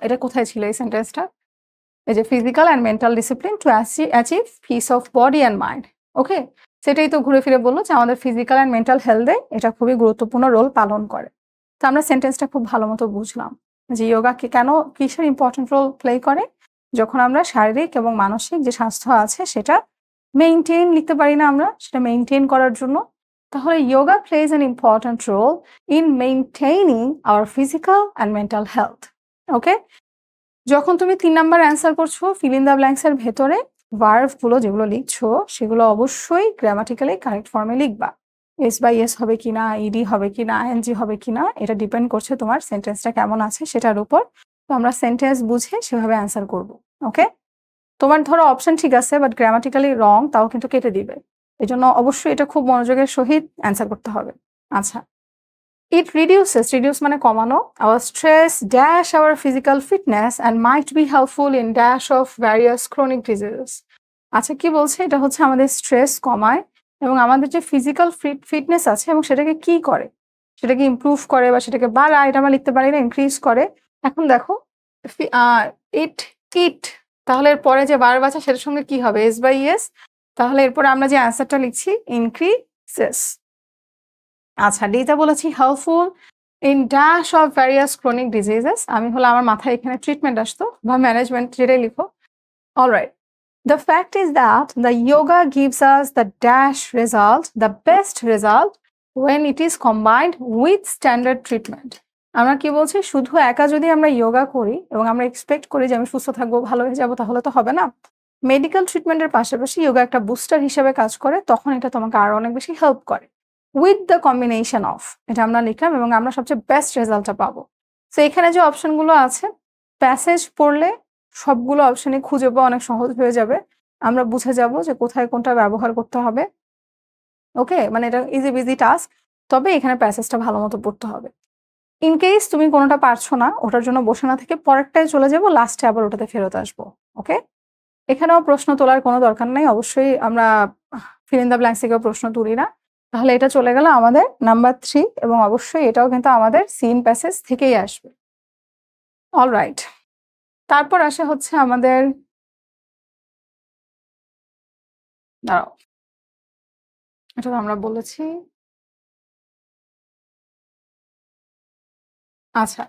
এটা কোথায় ছিল এই সেন্টেন্সটা? এই যে physical and mental discipline to achieve peace of body and mind. Okay, সেটাই তো ঘুরে ফিরে বললো যে আমাদের ফিজিক্যাল অ্যান্ড মেন্টাল হেলথে এটা খুবই গুরুত্বপূর্ণ রোল পালন করে। তো আমরা সেন্টেন্সটা খুব ভালো মতো বুঝলাম যে যোগা কেন কিসের ইম্পর্টেন্ট রোল প্লে করে। যখন আমরা শারীরিক এবং মানসিক যে স্বাস্থ্য আছে সেটা মেইনটেইন, লিখতে পারি না আমরা, সেটা মেইনটেইন করার জন্য, তাহলে yoga plays an important role in maintaining our physical and mental health. Okay, যখন তুমি 3 নাম্বার অ্যান্সার করছো, ফিল ইন দ্য ব্ল্যাঙ্কস এর ভেতরে ভার্বগুলো যেগুলো লিখছো সেগুলো অবশ্যই গ্রামাটিক্যালি কারেক্ট ফর্মে লিখবা। এস বাই এস হবে কিনা, ইডি হবে কিনা, আইএনজি হবে কিনা, এটা ডিপেন্ড করছে তোমার সেন্টেন্সটা কেমন আছে সেটার উপর। তো আমরা সেন্টেন্স বুঝে সেভাবে অ্যান্সার করব। ওকে, তোমার ধরো অপশন ঠিক আছে বাট গ্রামাটিক্যালি রং, তাও কিন্তু কেটে দিবে। এই জন্য অবশ্যই এটা খুব মনোযোগের সহিত অ্যান্সার করতে হবে। আচ্ছা, it reduce মানে কমানো, our stress dash our physical fitness and might be helpful in dash of various chronic diseases. আচ্ছা, কি বলছে? এটা হচ্ছে আমাদের স্ট্রেস কমায় এবং আমাদের যে ফিজিক্যাল ফিটনেস আছে এবং সেটাকে কি করে, সেটাকে ইমপ্রুভ করে বা সেটাকে বাড়ায়, এটা আমরা লিখতে পারি না, ইনক্রিজ করে। এখন দেখো, ইট ইট, তাহলে এর পরে যে ভার্ব আছে সেটার সঙ্গে কি হবে? S by S. তাহলে এরপরে আমরা যে অ্যান্সারটা লিখছি ইনক্রিজেস। আচ্ছা, ডিটা বলেছি helpful in dash of various chronic diseases. আমি হলে আমার মাথায় এখানে ট্রিটমেন্ট আসতো বা ম্যানেজমেন্ট, যেটাই লিখো। Alright, the fact is that the yoga gives us the dash result, the best result when it is combined with standard treatment. আমরা কি বলছি, শুধু একা যদি আমরা যোগা করি এবং আমরা এক্সপেক্ট করি যে আমি সুস্থ থাকবো, ভালো হয়ে যাবো, তাহলে তো হবে না। মেডিকেল ট্রিটমেন্টের পাশাপাশি যোগা একটা বুস্টার হিসেবে কাজ করে, তখন এটা তোমাকে আরো অনেক বেশি হেল্প করে। উইথ দ্য কম্বিনেশন অফ, এটা আমরা লিখলাম এবং আমরা সবচেয়ে বেস্ট রেজাল্টটা পাবো। তো এখানে যে অপশনগুলো আছে, প্যাসেজ পড়লে সবগুলো অপশনই খুঁজে পাওয়া অনেক সহজ হয়ে যাবে। আমরা বুঝে যাব যে কোথায় কোনটা ব্যবহার করতে হবে। ওকে, মানে এটা ইজি বিজি টাস্ক। তবে এখানে প্যাসেজটা ভালো মতো পড়তে হবে। ইন কেস তুমি কোনোটা পারছো না, ওটার জন্য বসে না থেকে পরেরটায় চলে যাব, লাস্টে আবার ওটাতে ফেরত আসবো। ওকে, এখানেও প্রশ্ন তোলার কোনো দরকার নেই। অবশ্যই আমরা ফিল ইন দ্য ব্ল্যাঙ্কস থেকেও প্রশ্ন তুলি না। তাহলে এটা চলে গেল আমাদের নাম্বার 3, এবং অবশ্যই এটাও কিন্তু আমাদের সিন প্যাসেজ থেকেই আসবে। অলরাইট, তারপর আসে হচ্ছে আমাদের, দাঁড়াও, এটা তো আমরা বলেছি। আচ্ছা,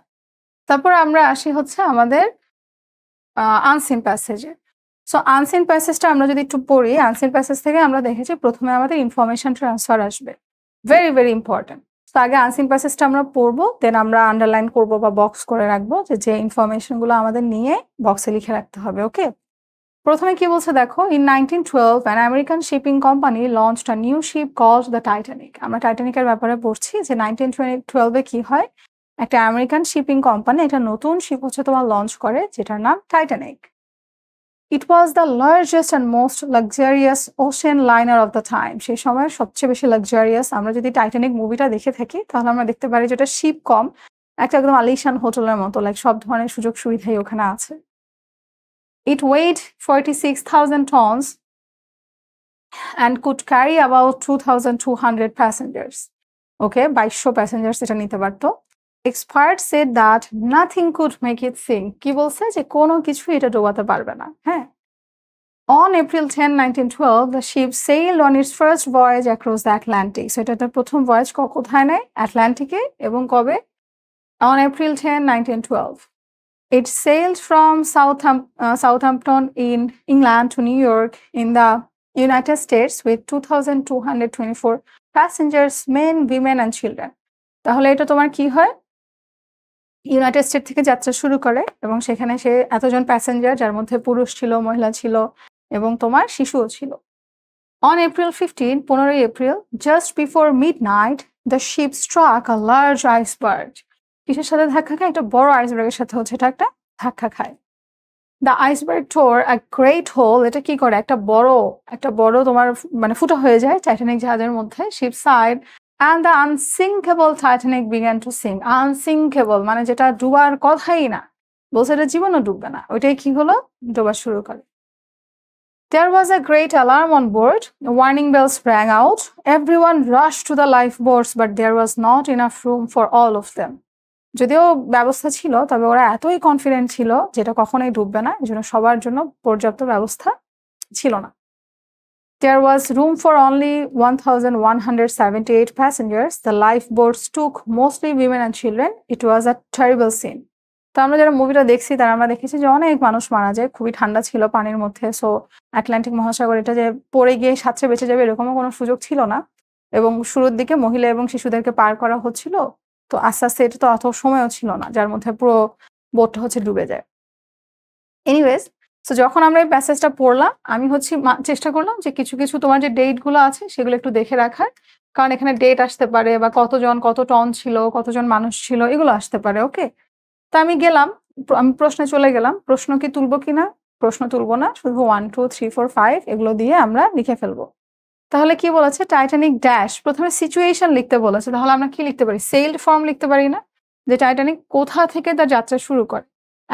তারপর আমরা আসি হচ্ছে আমাদের আনসিন প্যাসেজে। সো আনসিন প্যাসেজটা আমরা যদি একটু পড়ি, আনসিন প্যাসেজ থেকে আমরা দেখেছি প্রথমে আমাদের ইনফরমেশন ট্রান্সফার আসবে, ভেরি ভেরি ইম্পর্টেন্ট। তো আগে আনসিন প্যাসেজটা আমরা পড়বো, দেন আমরা আন্ডারলাইন করবো বা বক্স করে রাখবো যে যে ইনফরমেশনগুলো আমাদের নিয়ে বক্সে লিখে রাখতে হবে। ওকে, প্রথমে কি বলছে দেখো, in 1912 an American shipping company launched a new ship called the Titanic. আমরা টাইটানিকের ব্যাপারে পড়ছি যে 1912 কি হয়, একটা আমেরিকান শিপিং কোম্পানি একটা নতুন শিপ হচ্ছে তোমার লঞ্চ করে, যেটার নাম Titanic. It was the largest and most luxurious ocean liner of the time. সেই সময় সবচেয়ে বেশি লাক্সারিয়াস। আমরা যদি টাইটানিক মুভিটা দেখে থাকি তাহলে আমরা দেখতে পারি যেটা শিপ কম, একটা একদম আলিশান হোটেলের মতো, লাইক সব ধরনের সুযোগ সুবিধাই ওখানে আছে। It weighed 46,000 tons and could carry about 2,200 passengers. Okay, 2200 passengers এটা নিতে পারতো। Experts said that nothing could make it sink. কি বলছে যে কোনো কিছু এটা ডোবাতে পারবে না। হ্যাঁ, on April 10, 1912, the ship sailed on its first voyage across the Atlantic. So এটা তার প্রথম ভয়েজ কোথায় নেয়? আটলান্টিকে। এবং কবে? On April 10, 1912. It sailed from Southampton in England to New York in the United States with 2,224 passengers, men, women and children. তাহলে এটা তোমার কি হয়, ইউনাইটেড স্টেট থেকে যাত্রা শুরু করে এবং সেখানে সে এতজন প্যাসেঞ্জার, যার মধ্যে পুরুষ ছিল, মহিলা ছিল এবং তোমার শিশুও ছিল। On April 15, 15 April, just before midnight, the ship struck a large iceberg. কিসের সাথে ধাক্কা খায়? একটা বড় আইসবার্গের সাথে হচ্ছে এটা একটা ধাক্কা খায়। The iceberg tore a great hole. এটা কি করে? একটা বড় তোমার মানে ফুটা হয়ে যায় টাইটানিক জাহাজের মধ্যে, ship side, and the unsinkable Titanic began to sink. Unsinkable মানে যেটা ডুবার কথাই না, বলছে এটা জীবনও ডুববে না, ওইটাই কি হলো, ডোবা শুরু করে। There was a great alarm on board. Warning bells rang out. Everyone rushed to the lifeboats, but there was not enough room for all of them. যদিও ব্যবস্থা ছিল, তবে ওরা এতই কনফিডেন্ট ছিল যেটা কখনোই ডুববে না, এজন্য সবার জন্য পর্যাপ্ত ব্যবস্থা ছিল না। There was room for only 1,178 passengers. The lifeboats took mostly women and children. It was a terrible scene. তো আমরা যারা মুভিটা দেখছি তারা আমরা দেখেছি যে অনেক মানুষ মারা যায়, খুবই ঠান্ডা ছিল পানির মধ্যে। সো আটলান্টিক মহাসাগর, এটা যে পড়ে গিয়ে সাঁতরে বেঁচে যাবে এরকমও কোনো সুযোগ ছিল না। এবং শুরুর দিকে মহিলা এবং শিশুদেরকে পার করা হচ্ছিল, তো আস্তে আস্তে এটা তো অত সময়ও ছিল না, যার মধ্যে পুরো বোটটা হচ্ছে ডুবে যায়। এনিওয়েজ, তো যখন আমরা এই প্যাসেজটা পড়লাম, আমি হচ্ছে চেষ্টা করলাম যে কিছু কিছু তোমার যে ডেট গুলো আছে সেগুলো একটু দেখে রাখার, কারণ এখানে ডেট আসতে পারে বা কতজন কত টন ছিল, কতজন মানুষ ছিল, এগুলো আসতে পারে। ওকে, তো আমি গেলাম, আমি প্রশ্নে চলে গেলাম। প্রশ্ন কি তুলবো কিনা? প্রশ্ন তুলবো না, শুধু 1 2 3 4 5 এগুলো দিয়ে আমরা লিখে ফেলবো। তাহলে কি বলেছে, টাইটানিক ড্যাশ, প্রথমে সিচুয়েশন লিখতে বলেছে, তাহলে আমরা কি লিখতে পারি, সেলড ফর্ম লিখতে পারি না, যে টাইটানিক কোথা থেকে তার যাত্রা শুরু করে।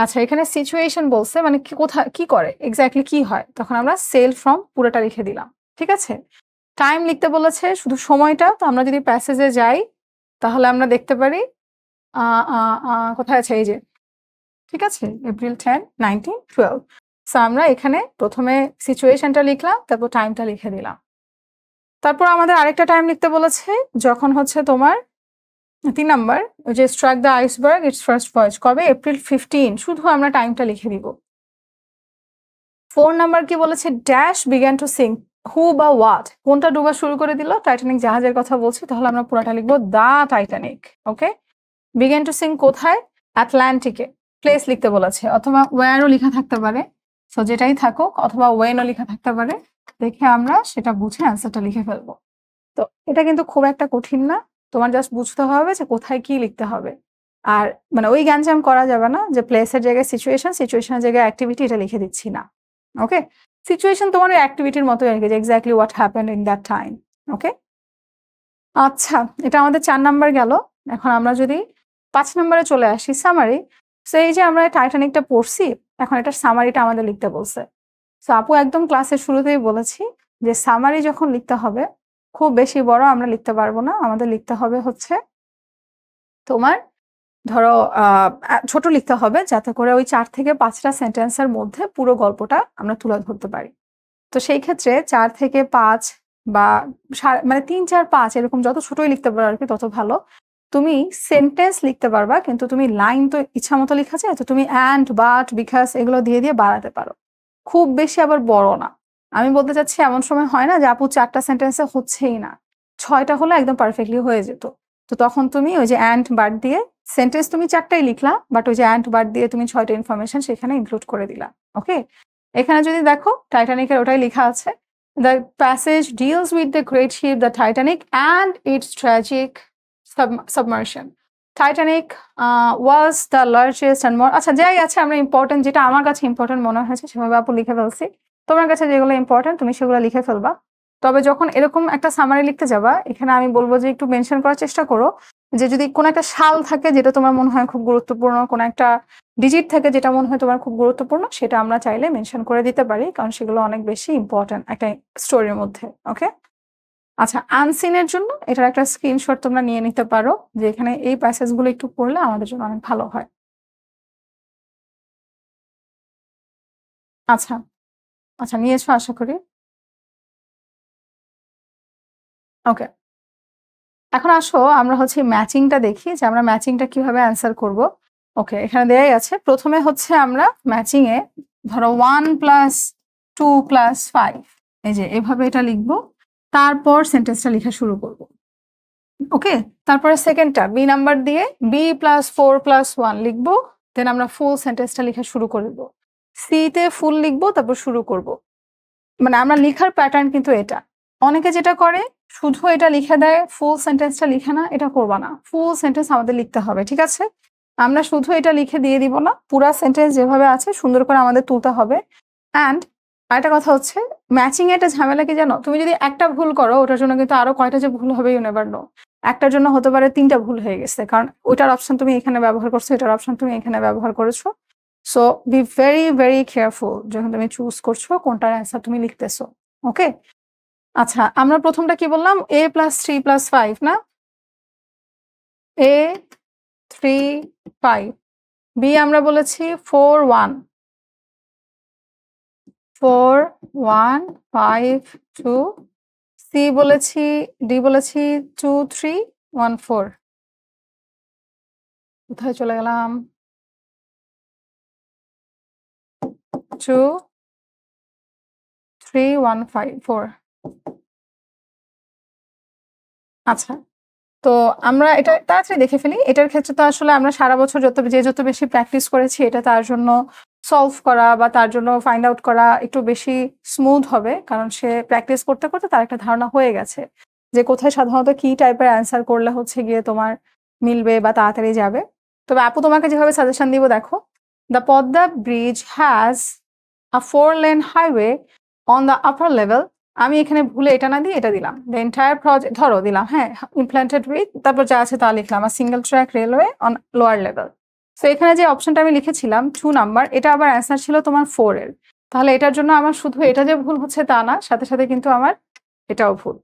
আচ্ছা, এখানে সিচুয়েশন বলছে মানে কি, কোথা কি করে, এক্স্যাক্টলি কি হয়, তখন আমরা সেল ফ্রম পুরোটা লিখে দিলাম। ঠিক আছে, টাইম লিখতে বলেছে শুধু সময়টা, তো আমরা যদি প্যাসেজে যাই তাহলে আমরা দেখতে পারি কোথায় আছে, এই যে ঠিক আছে, এপ্রিল 10, 1912। সো আমরা এখানে প্রথমে সিচুয়েশনটা লিখলাম, তারপর টাইমটা লিখে দিলাম। তারপর আমাদের আরেকটা টাইম লিখতে বলেছে, যখন হচ্ছে তোমার 3 নাম্বার, ওই যে strike the iceberg its first voice কবে, এপ্রিল 15, শুধু আমরা টাইমটা লিখে দিব। 4 নাম্বার কি বলেছে, ড্যাশ বিগ্যান টু সিঙ্ক, হু বা হোয়াট, কোনটা ডুবা শুরু করে দিল, টাইটানিক জাহাজের কথা বলছি, তাহলে আমরা পুরোটা লিখবো the Titanic. Okay, began to sink কোথায়, আটলান্টিকে। প্লেস লিখতে বলেছে, অথবা ওয়্যারও লেখা থাকতে পারে, সো যেটাই থাকুক, অথবা ওয়েনও লেখা থাকতে পারে, দেখে আমরা সেটা বুঝে অ্যান্সারটা লিখে ফেলবো। তো এটা কিন্তু খুব একটা কঠিন না, তোমার জাস্ট বুঝতে হবে যে কোথায় কি লিখতে হবে। আর মানে ওই গ্যাঞ্জাম করা যাবে না যে প্লেসের জায়গায় সিচুয়েশন, সিচুয়েশনের জায়গায় অ্যাক্টিভিটি, এটা লিখে দিচ্ছি না। ওকে, সিচুয়েশন তোমার ওই অ্যাক্টিভিটির মতো আর কি, যে exactly what happened in that time. Okay, আচ্ছা, এটা আমাদের 4 নাম্বার গেল। এখন আমরা যদি 5 নাম্বারে চলে আসি, সামারি। সো এই যে আমরা টাইটানিকটা পড়ছি, এখন এটার সামারিটা আমাদের লিখতে বলছে। সো আপু একদম ক্লাসের শুরুতেই বলেছি যে সামারি যখন লিখতে হবে, খুব বেশি বড় আমরা লিখতে পারবো না, আমাদের লিখতে হবে হচ্ছে তোমার ধরো ছোট লিখতে হবে, যাতে করে ওই 4 থেকে 5টা সেন্টেন্সের মধ্যে পুরো গল্পটা আমরা তুলে ধরতে পারি। তো সেই ক্ষেত্রে 4 থেকে 5 বা মানে 3, 4, 5 এরকম যত ছোটই লিখতে পারো আর কি, তত ভালো। তুমি সেন্টেন্স লিখতে পারবা, কিন্তু তুমি লাইন তো ইচ্ছা মতো লেখা যায়, তো তুমি অ্যান্ড, বাট, বিকজ এগুলো দিয়ে দিয়ে বাড়াতে পারো, খুব বেশি আবার বড় না। আমি বলতে চাচ্ছি, এমন সময় হয় না যে আপু 4টা সেন্টেন্সে হচ্ছেই না, 6টা হলে একদম পারফেক্টলি হয়ে যেত। তো তখন তুমি ওই যে অ্যান্ড, বাট দিয়ে সেন্টেন্স তুমি 4টাই লিখলা, বাট ওই যে অ্যান্ড, বাট দিয়ে তুমি 6টা ইনফরমেশন সেখানে ইনক্লুড করে দিলা। ওকে, এখানে যদি দেখো টাইটানিকের ওটাই লেখা আছে, the passage deals with the great ship the Titanic and its tragic submersion. Titanic was the largest and more, আচ্ছা যাই আছে, আমরা ইম্পর্টেন্ট যেটা আমার কাছে ইম্পর্টেন্ট মনে হয়েছে সেভাবে আপু লিখে ফেলছি। তোমার কাছে যেগুলো ইম্পর্টেন্ট তুমি সেগুলো লিখে ফেলবা। তবে যখন এরকম একটা সামারি লিখতে যাবা, এখানে আমি বলবো যে একটু মেনশন করার চেষ্টা করো, যে যদি কোনো একটা সাল থাকে যেটা তোমার মনে হয় খুব গুরুত্বপূর্ণ, কোনো একটা ডিজিট থাকে যেটা মনে হয় তোমার খুব গুরুত্বপূর্ণ, সেটা আমরা চাইলে মেনশন করে দিতে পারি, কারণ সেগুলো অনেক বেশি ইম্পর্টেন্ট একটা স্টোরির মধ্যে। ওকে, আচ্ছা, আনসিনের জন্য এটার একটা স্ক্রিনশট তোমরা নিয়ে নিতে পারো, যে এখানে এই প্যাসেজগুলো একটু পড়লে আমাদের জন্য অনেক ভালো হয়। আচ্ছা আচ্ছা, নিয়েছো আশা করি। ওকে, এখন আসো আমরা হচ্ছে ম্যাচিংটা দেখি, যে আমরা ম্যাচিংটা কিভাবে অ্যান্সার করব। ওকে, এখানে দেয়াই আছে, প্রথমে হচ্ছে আমরা ম্যাচিং এ ধরো 1 + 2 + 5, এই যে এভাবে এটা লিখবো, তারপর সেন্টেন্সটা লেখা শুরু করব। ওকে, তারপরে সেকেন্ডটা বি নাম্বার দিয়ে B+4 + 1 লিখবো, দেন আমরা ফুল সেন্টেন্সটা লেখা শুরু করে দেবো। সি তে ফুল লিখবো, তারপর শুরু করব। মানে আমরা লেখার প্যাটার্ন কিন্তু এটা। অনেকে যেটা করে শুধু এটা লিখে দেয়, ফুল সেন্টেন্সটা লিখে না, এটা করবা না। ফুল সেন্টেন্স আমাদের লিখতে হবে, ঠিক আছে? আমরা শুধু এটা লিখে দিয়ে দিব না, পুরা সেন্টেন্স যেভাবে আছে সুন্দর করে আমাদের তুলতে হবে। অ্যান্ড আরেকটা কথা হচ্ছে, ম্যাচিং এ একটা ঝামেলা কি জানো? তুমি যদি একটা ভুল করো, ওটার জন্য কিন্তু আরো কয়টা যে ভুল হবে ইউ নেভার নো। একটার জন্য হতে পারে 3টা ভুল হয়ে গেছে, কারণ ওইটার অপশন তুমি এখানে ব্যবহার করছো, এটার অপশন তুমি এখানে ব্যবহার করেছো। So be very very careful যখন তুমি চুজ করছো কোনটার অ্যান্সার তুমি লিখতেছো। ওকে, আচ্ছা, আমরা প্রথমটা কি বললাম, A+3 + 5 না, A3 5, বি আমরা বলেছি 4 1 4 1 5 2, সি বলেছি, ডি বলেছি 2 3 1 4। কোথায় চলে গেলাম, 2 3 1 5 4। আচ্ছা, তো আমরা এটা তাড়াতাড়ি দেখে ফেলি। এটার ক্ষেত্রে তো আসলে আমরা সারা বছর যত বেশি প্র্যাকটিস করেছি, এটা তার জন্য সলভ করা বা তার জন্য ফাইন্ড আউট করা একটু বেশি স্মুথ হবে, কারণ সে প্র্যাকটিস করতে করতে তার একটা ধারণা হয়ে গেছে যে কোথায় সাধারণত কি টাইপের অ্যান্সার করলে হচ্ছে গিয়ে তোমার মিলবে বা তাড়াতাড়ি যাবে। তবে আপু তোমাকে যেভাবে সাজেশন দিব, দেখো, the Padma bridge has a 4 lane highway on the upper level. আমি এখানে ভুলে এটা না দিয়ে এটা দিলাম, দ্য এন্টায়ার প্রজেক্ট ধরো দিলাম, হ্যাঁ, ইমপ্ল্যান্টেড উইথ, তারপর যা আছে তা লিখলাম, আর single track railway on lower level. So এখানে যে অপশনটা আমি লিখেছিলাম 2 নাম্বার, এটা আবার অ্যান্সার ছিল তোমার 4 এর। তাহলে এটার জন্য আমার শুধু এটা যে ভুল হচ্ছে তা না, সাথে সাথে কিন্তু আমার এটাও ভুল।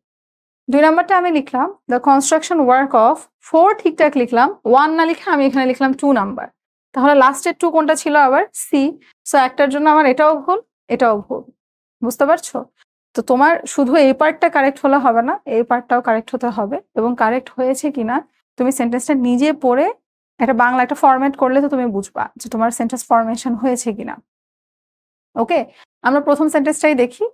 2 নাম্বারটা আমি লিখলাম দ্য কনস্ট্রাকশন ওয়ার্ক অফ 4, ঠিকঠাক লিখলাম, 1 না লিখে আমি এখানে লিখলাম 2 নাম্বার। তাহলে লাস্টের টু কোনটা ছিল আবার? সি। সো একটার জন্য আমার এটাও ভুল, এটাও ভুল। বুঝতে পারছো? তো তোমার শুধু এই পার্টটা কারেক্ট হলে হবে না, এই পার্টটাও কারেক্ট হতে হবে এবং কারেক্ট হয়েছে কিনা তুমি সেন্টেন্সটা নিজে পড়ে একটা বাংলা একটা ফরম্যাট করলে তো তুমি বুঝবা যে তোমার সেন্টেন্স ফরমেশন হয়েছে কিনা। ওকে, আমরা প্রথম সেন্টেন্সটাই দেখি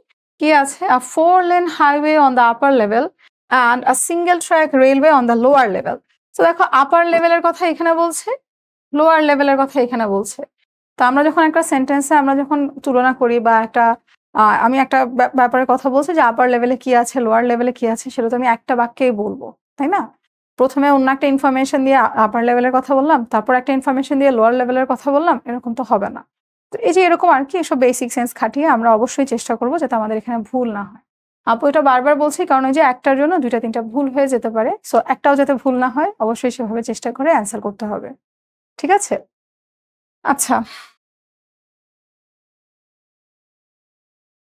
কি আছে। আ 4-lane highway on the upper level and a single track railway on the lower level. তো দেখো আপার লেভেলের কথা এখানে বলছে, লোয়ার লেভেলের কথা এখানে বলছে। তো আমরা যখন একটা সেন্টেন্সে আমরা যখন তুলনা করি বা একটা আমি একটা ব্যাপারের কথা বলছি যে আপার লেভেলে কি আছে, লোয়ার লেভেলে কি আছে, সেটা তো আমি একটা বাক্যেই বলবো, তাই না? প্রথমে অন্য একটা ইনফরমেশন দিয়ে আপার লেভেলের কথা বললাম, তারপর একটা ইনফরমেশন দিয়ে লোয়ার লেভেলের কথা বললাম, এরকম তো হবে না। তো এই যে এরকম আর কি, এসব বেসিক সেন্স খাটিয়ে আমরা অবশ্যই চেষ্টা করবো যাতে আমাদের এখানে ভুল না হয়। আপু এটা বারবার বলছি কারণ ওই যে একটার জন্য দুইটা তিনটা ভুল হয়ে যেতে পারে, সো একটাও যাতে ভুল না হয় অবশ্যই সেভাবে চেষ্টা করে অ্যান্সার করতে হবে। ঠিক আছে? আচ্ছা,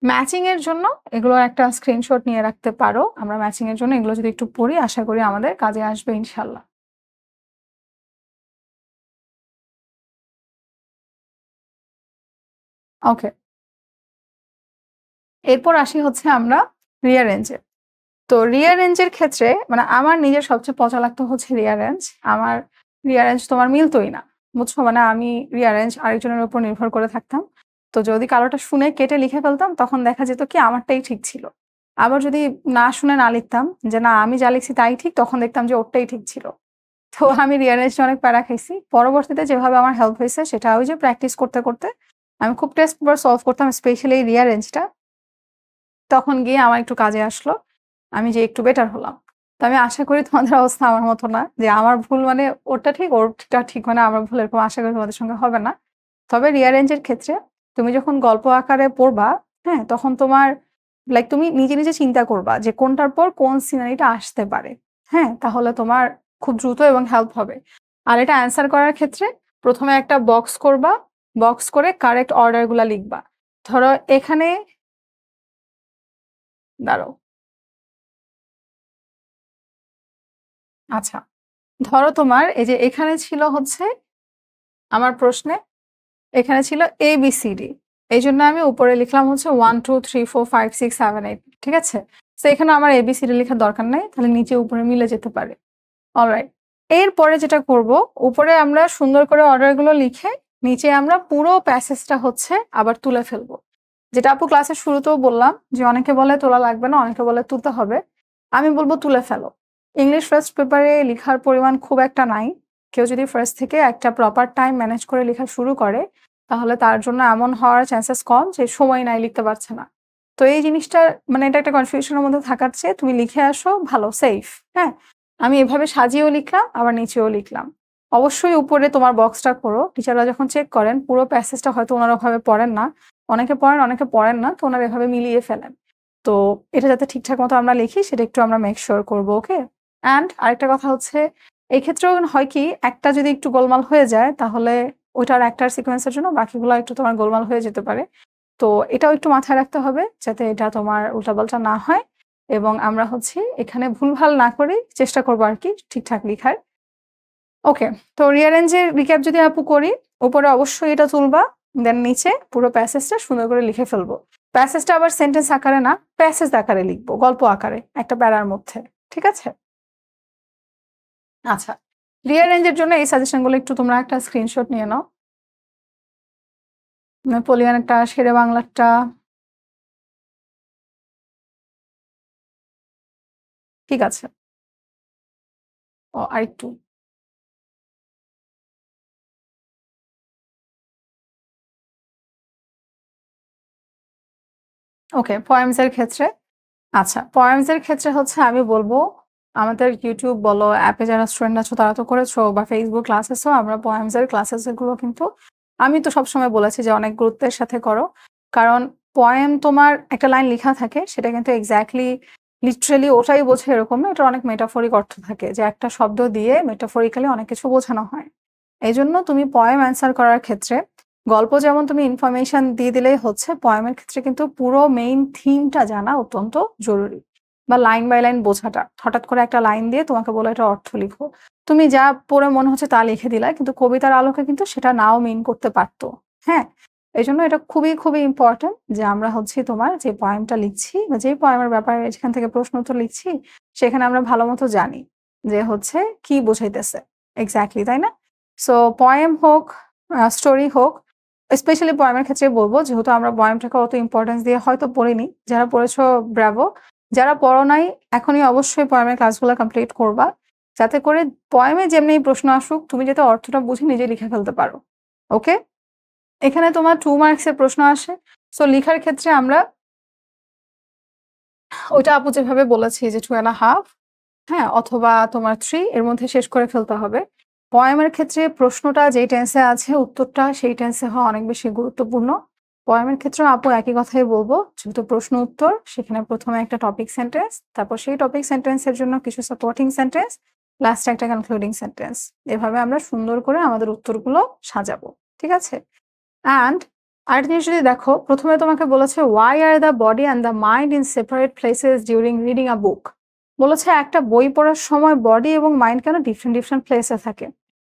ম্যাচিং এর জন্য এগুলোর একটা স্ক্রিনশট নিয়ে রাখতে পারো। আমরা ম্যাচিং এর জন্য এগুলো যদি একটু পড়ি আশা করি আমাদের কাজে আসবে ইনশাল্লাহ। ওকে, এরপর আসি হচ্ছে আমরা রিয়ারেঞ্জে। তো রিয়ারেঞ্জের ক্ষেত্রে মানে আমার নিজের সবচেয়ে পচা লাগতো হচ্ছে রিয়ারেঞ্জ। আমার রিয়ারেঞ্জ তোমার মিলতোই না, বুঝছো? মানে আমি রিয়ারেঞ্জ আরেকজনের উপর নির্ভর করে থাকতাম। তো যদি কারোটা শুনে কেটে লিখে ফেলতাম তখন দেখা যেত কি আমারটাই ঠিক ছিল। আবার যদি না শুনে না লিখতাম যে না আমি যা লিখছি তাই ঠিক, তখন দেখতাম যে ওরটাই ঠিক ছিল। তো আমি রিয়ারেঞ্জটা অনেক প্যারা খাইছি। পরবর্তীতে যেভাবে আমার হেল্প হয়েছে সেটা ওই যে প্র্যাকটিস করতে করতে আমি খুব টেস্ট পেপার সলভ করতাম, স্পেশালি এই রিয়ারেঞ্জটা। তখন গিয়ে আমার একটু কাজে আসলো। আমি যে একটু বেটার হলাম। তো আমি আশা করি তোমাদের অবস্থা আমার মতো না। যে আমার ভুল মানে ওরটা ঠিক, ওরটা ঠিক মানে আমার ভুল, এরকম আশা করি তোমাদের সঙ্গে হবে না। তবে রিয়ারেঞ্জ এর ক্ষেত্রে তুমি যখন গল্প আকারে পড়বা, হ্যাঁ? তখন তোমার লাইক তুমি নিজে, নিজে চিন্তা করবা যে কোনটার পর কোন সিনারিটা আসতে পারে। হ্যাঁ? তাহলে তোমার খুব দ্রুত এবং হেল্প হবে। আর এটা অ্যান্সার করার ক্ষেত্রে ১ম এ একটা বক্স করবা। বক্স করে কারেক্ট অর্ডার গুলা লিখবা। ধরো এখানে দাঁড়াও। আচ্ছা। ধরো তোমার এই যে এখানে ছিল হচ্ছে আমার প্রশ্নে এখানে ছিল ABCD। এইজন্য আমি উপরে লিখলাম হচ্ছে 1, 2, 3, 4, 5, 6, 7, 8 ঠিক আছে? সো এখানে আমার ABCD লেখার দরকার নাই। তাহলে নিচে উপরে মিলে যেতে পারে। অলরাইট। এরপরে যেটা করব, উপরে আমরা সুন্দর করে অর্ডার গুলো লিখে নিচে আমরা পুরো প্যাসেজটা হচ্ছে আবার তুলে ফেলবো। যেটা আপু ক্লাসের শুরুতেও বললাম যে অনেকে বলে তোলা লাগবে না, অনেকে বলে তুলতে হবে। আমি বলব তুলে ফেলো। ইংলিশ ফার্স্ট পেপারে লিখার পরিমাণ খুব একটা নাই। কেউ যদি ফার্স্ট থেকে একটা প্রপার টাইম ম্যানেজ করে লেখা শুরু করে, তাহলে তার জন্য এমন হওয়ার চান্সেস কম যে সময় নাই লিখতে পারছে না। তো এই জিনিসটা মানে এটা একটা কনফিউশনের মধ্যে থাকার চেয়ে তুমি লিখে আসো, ভালো সেফ। হ্যাঁ? আমি এভাবে সাজিয়েও লিখলাম আবার নিচেও লিখলাম। অবশ্যই উপরে তোমার বক্সটা করো। টিচাররা যখন চেক করেন পুরো প্যাসেজটা হয়তো ওনারা ওভাবে পড়েন না। অনেকে পড়েন, অনেকে পড়েন না। তো ওনারা এভাবে মিলিয়ে ফেলেন। তো এটা যাতে ঠিকঠাক মতো আমরা লিখি সেটা একটু আমরা মেক সিউর করব, ওকে? অ্যান্ড আরেকটা কথা হচ্ছে এই ক্ষেত্রেও হয় কি একটা যদি একটু গোলমাল হয়ে যায় তাহলে ওইটার একটার সিকোয়েন্সের জন্য বাকিগুলো একটু তোমার গোলমাল হয়ে যেতে পারে। তো এটাও একটু মাথায় রাখতে হবে যাতে এটা তোমার উল্টাপাল্টা না হয় এবং আমরা হচ্ছে এখানে ভুলভাল না করে চেষ্টা করবো আরকি ঠিকঠাক লিখার। ওকে, তো রিঅ্যারেঞ্জের রিক্যাপ যদি আপু করি, উপরে অবশ্যই এটা তুলবা, দেন নিচে পুরো প্যাসেজটা সুন্দর করে লিখে ফেলবো। প্যাসেজটা আবার সেন্টেন্স আকারে না, প্যাসেজ আকারে লিখবো, গল্প আকারে, একটা প্যারার মধ্যে। ঠিক আছে? আচ্ছা। রিঅ্যারেঞ্জের জন্য এই সাজেশনগুলো একটু তোমরা একটা স্ক্রিনশট নিয়ে নাও। নেপোলিয়নেরটা, শেরে বাংলারটা। ঠিক আছে। ও আরেকটু। ওকে, পোয়েমস এর ক্ষেত্রে আচ্ছা, পোয়েমস এর ক্ষেত্রে হচ্ছে আমি বলবো আমাদের YouTube বলো, অ্যাপে যারা স্টুডেন্ট আছো তারা তো করেছো বা Facebook ক্লাসেসও আমরা পোয়েমস এর ক্লাসেস গুলো কিন্তু আমি তো সবসময় বলেছি যে অনেক গুরুত্বের সাথে করো। কারণ পোয়েম তোমার একটা লাইন লেখা থাকে সেটা কিন্তু এক্সাক্টলি লিটারেলি ওটাই বোঝে এরকম না, এটার অনেক মেটাফরিক অর্থ থাকে যে একটা শব্দ দিয়ে মেটাফরিক্যালি অনেক কিছু বোঝানো হয়। এইজন্য তুমি পোয়েম অ্যান্সার করার ক্ষেত্রে গল্প যেমন তুমি ইনফরমেশন দিয়ে দিলেই হচ্ছে, পোয়েমের ক্ষেত্রে কিন্তু পুরো মেইন থিমটা জানা অত্যন্ত জরুরি। বা লাইন বাই লাইন বোঝাটা। হঠাৎ করে একটা লাইন দিয়ে তোমাকে বলল এটার অর্থ লিখো। তুমি যা পড়ে মনে হচ্ছে তা লিখে দিলা। কিন্তু কবিতার আলোকে কিন্তু সেটা নাও মিন করতে পারত। হ্যাঁ? এজন্য এটা খুবই, খুবই ইম্পোর্টেন্ট যে আমরা হচ্ছে তোমার যে পয়েমটা লিখছি বা যেই পয়েমের ব্যাপারে যেখান থেকে প্রশ্ন উত্তর লিখছি, সেখানে আমরা ভালোমতো জানি যে হচ্ছে কি বোঝাইতেছে। এক্সাক্টলি, তাই না? সো পয়েম হোক, স্টোরি হোক, স্পেশালি পয়েমের ক্ষেত্রে বলবো যেহেতু আমরা পয়েমটাকে অত ইম্পর্টেন্স দিয়ে হয়তো পড়িনি। যারা পড়েছো ব্রাভো! যারা পড়ো নাই এখনই অবশ্যই পয়েমের ক্লাসগুলা কমপ্লিট করবা। যাতে করে পয়েমে যেমনি প্রশ্ন আসুক তুমি যাতে অর্থটা বুঝে নিজে লিখে ফেলতে পারো। ওকে? এখানে তোমার 2 মার্কস এর প্রশ্ন আসে। সো লিখার ক্ষেত্রে আমরা ওইটা আপু যেভাবে বলেছি যে 2 1/2, হ্যাঁ? অথবা তোমার 3 এর মধ্যে শেষ করে ফেলতে হবে। পয়েমের ক্ষেত্রে প্রশ্নটা যেই টেন্সে আছে উত্তরটা সেই টেন্সে হওয়া অনেক বেশি গুরুত্বপূর্ণ। পয়েমের ক্ষেত্রেও আপু একই কথাই বলবো। যেহেতু প্রশ্ন উত্তর সেখানে ১ম এ একটা টপিক সেন্টেন্স, তারপর সেই টপিক সেন্টেন্সের জন্য কিছু সাপোর্টিং সেন্টেন্স, লাস্টে একটা কনক্লুডিং সেন্টেন্স। এভাবে আমরা সুন্দর করে আমাদের উত্তরগুলো সাজাবো। ঠিক আছে? অ্যান্ড আরেকটা জিনিস যদি দেখো, ১ম এ তোমাকে বলেছে why are the body and the mind in separate places during reading a book? বলেছে একটা বই পড়ার সময় বডি এবং মাইন্ড কেন ডিফারেন্ট, ডিফারেন্ট প্লেসে থাকে।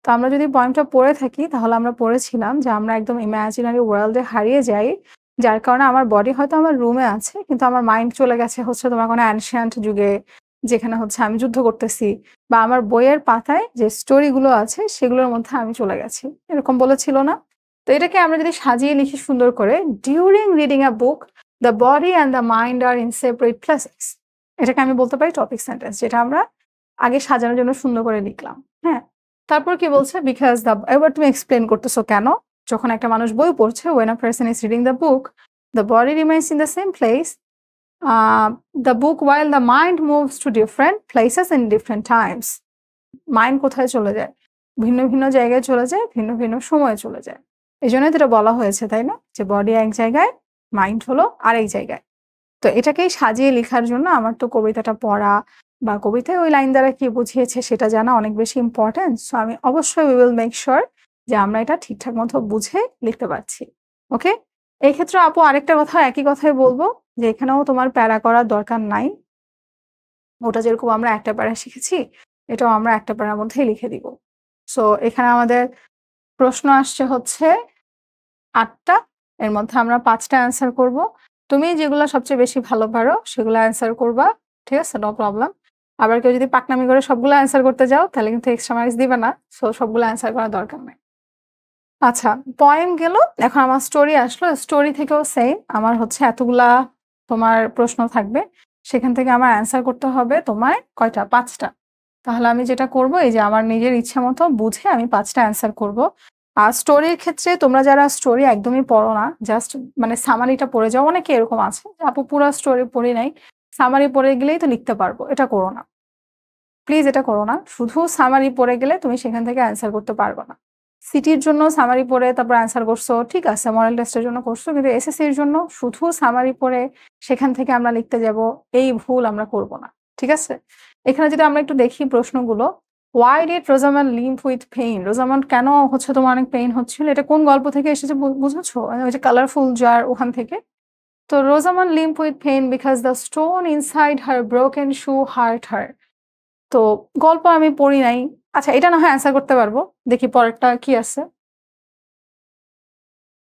তো আমরা যদি পয়েমটা পড়ে থাকি তাহলে আমরা পড়েছিলাম যে আমরা একদম ইমাজিনারি ওয়ার্লড এ হারিয়ে যাই। যার কারণে আমার বডি হয়তো আমার রুমে আছে কিন্তু আমার মাইন্ড চলে গেছে হচ্ছে তোমার কোনো অ্যানশিয়েন্ট যুগে, যেখানে হচ্ছে আমি যুদ্ধ করতেছি, বা আমার বইয়ের পাতায় যে স্টোরি গুলো আছে সেগুলোর মধ্যে আমি চলে গেছি। এরকম বলেছিল না? তো এটাকে আমরা যদি সাজিয়ে লিখি সুন্দর করে, during reading a book the body and the mind are in separate places. এটাকে আমি বলতে পারি টপিক সেন্টেন্স, যেটা আমরা আগে সাজানোর জন্য সুন্দর করে লিখলাম। হ্যাঁ? তারপর কি বলছে? বিকজ দ্য, এবার তুমি এক্সপ্লেন করতেছো কেন? যখন একটা মানুষ বই পড়ছে, when a person is reading the book, the body remains in the same place, the book, while the mind moves to different places in different times. Mind কোথায় চলে যায়? ভিন্ন, ভিন্ন জায়গায় চলে যায়, ভিন্ন, ভিন্ন সময়ে চলে যায়। এজন্যই তো এটা বলা হয়েছে, তাই না? যে বডি এক জায়গায়, মাইন্ড হলো আরেক জায়গায়। তো এটাকেই সাজিয়ে লিখার জন্য আমার তো কবিতাটা পড়া বা কবিতায় ওই লাইন দ্বারা কি বুঝিয়েছে সেটা জানা অনেক বেশি ইম্পর্টেন্ট। সো আমি অবশ্যই we will make sure যে আমরা এটা ঠিকঠাক মতো বুঝে লিখতে পারছি। ওকে? এই ক্ষেত্রে আপু আরেকটা কথা একই কথাই বলব যে এখানেও তোমার প্যারা করার দরকার নাই। ওটা যেরকম আমরা একটা প্যারা শিখেছি, এটাও আমরা একটা প্যারার মধ্যেই লিখে দিব। সো এখানে আমাদের প্রশ্ন আসছে হচ্ছে ৮ টা। এর মধ্যে আমরা ৫ টা অ্যান্সার করব। তুমি যেগুলা সবচেয়ে বেশি ভালো পারো সেগুলো অ্যান্সার করবা। ঠিক আছে? No problem. আবার কেউ যদি পাকনামি করে সবগুলো অ্যান্সার করতে যাও তাহলে কিন্তু এক্সট্রা মার্কস দিবে না। সো সবগুলো অ্যান্সার করার দরকার নাই। আচ্ছা, পয়েম গেল। এখন আমার স্টোরি আসলো। স্টোরি থেকেও সেম। আমার হচ্ছে এতগুলা তোমার প্রশ্ন থাকবে। সেখান থেকে আমার অ্যান্সার করতে হবে তোমার কয়টা? ৫ টা। তাহলে আমি যেটা করব এই যে আমার নিজের ইচ্ছা মতো বুঝে আমি ৫ টা অ্যান্সার করব। আর স্টোরির ক্ষেত্রে তোমরা যারা স্টোরি একদমই পড়ো না, জাস্ট মানে সামারিটা পড়ে যাও। অনেকে এরকম আছে যে আপু পুরা স্টোরি পড়ি নাই। সামারি পড়ে গেলেই তো লিখতে পারবো। এটা করো না। প্লিজ এটা করো না। শুধু সামারি পড়ে গেলে তুমি সেখান থেকে অ্যান্সার করতে পারবা না। সিটির জন্য সামারি পড়ে তারপর অ্যান্সার করছো, ঠিক আছে, মডেল টেস্টের জন্য করছো। কিন্তু এসএসসির জন্য শুধু সামারি পড়ে সেখান থেকে আমরা লিখতে যাব, এই ভুল আমরা করব না। ঠিক আছে? এখানে যদি আমরা একটু দেখি প্রশ্নগুলো, Why did Rosamund limp with pain? Rosamund কেন হচ্ছে তোমার অনেক পেইন হচ্ছিল? এটা কোন গল্প থেকে এসেছে বুঝেছো? ওই যে কালারফুল জার ওখান থেকে। তো Rosamund limp with pain because the stone inside her broken shoe hurt her. তো গল্প আমি পড়ি নাই। আচ্ছা, এটা না হয় অ্যান্সার করতে পারবো। দেখি পরেরটা কি আছে।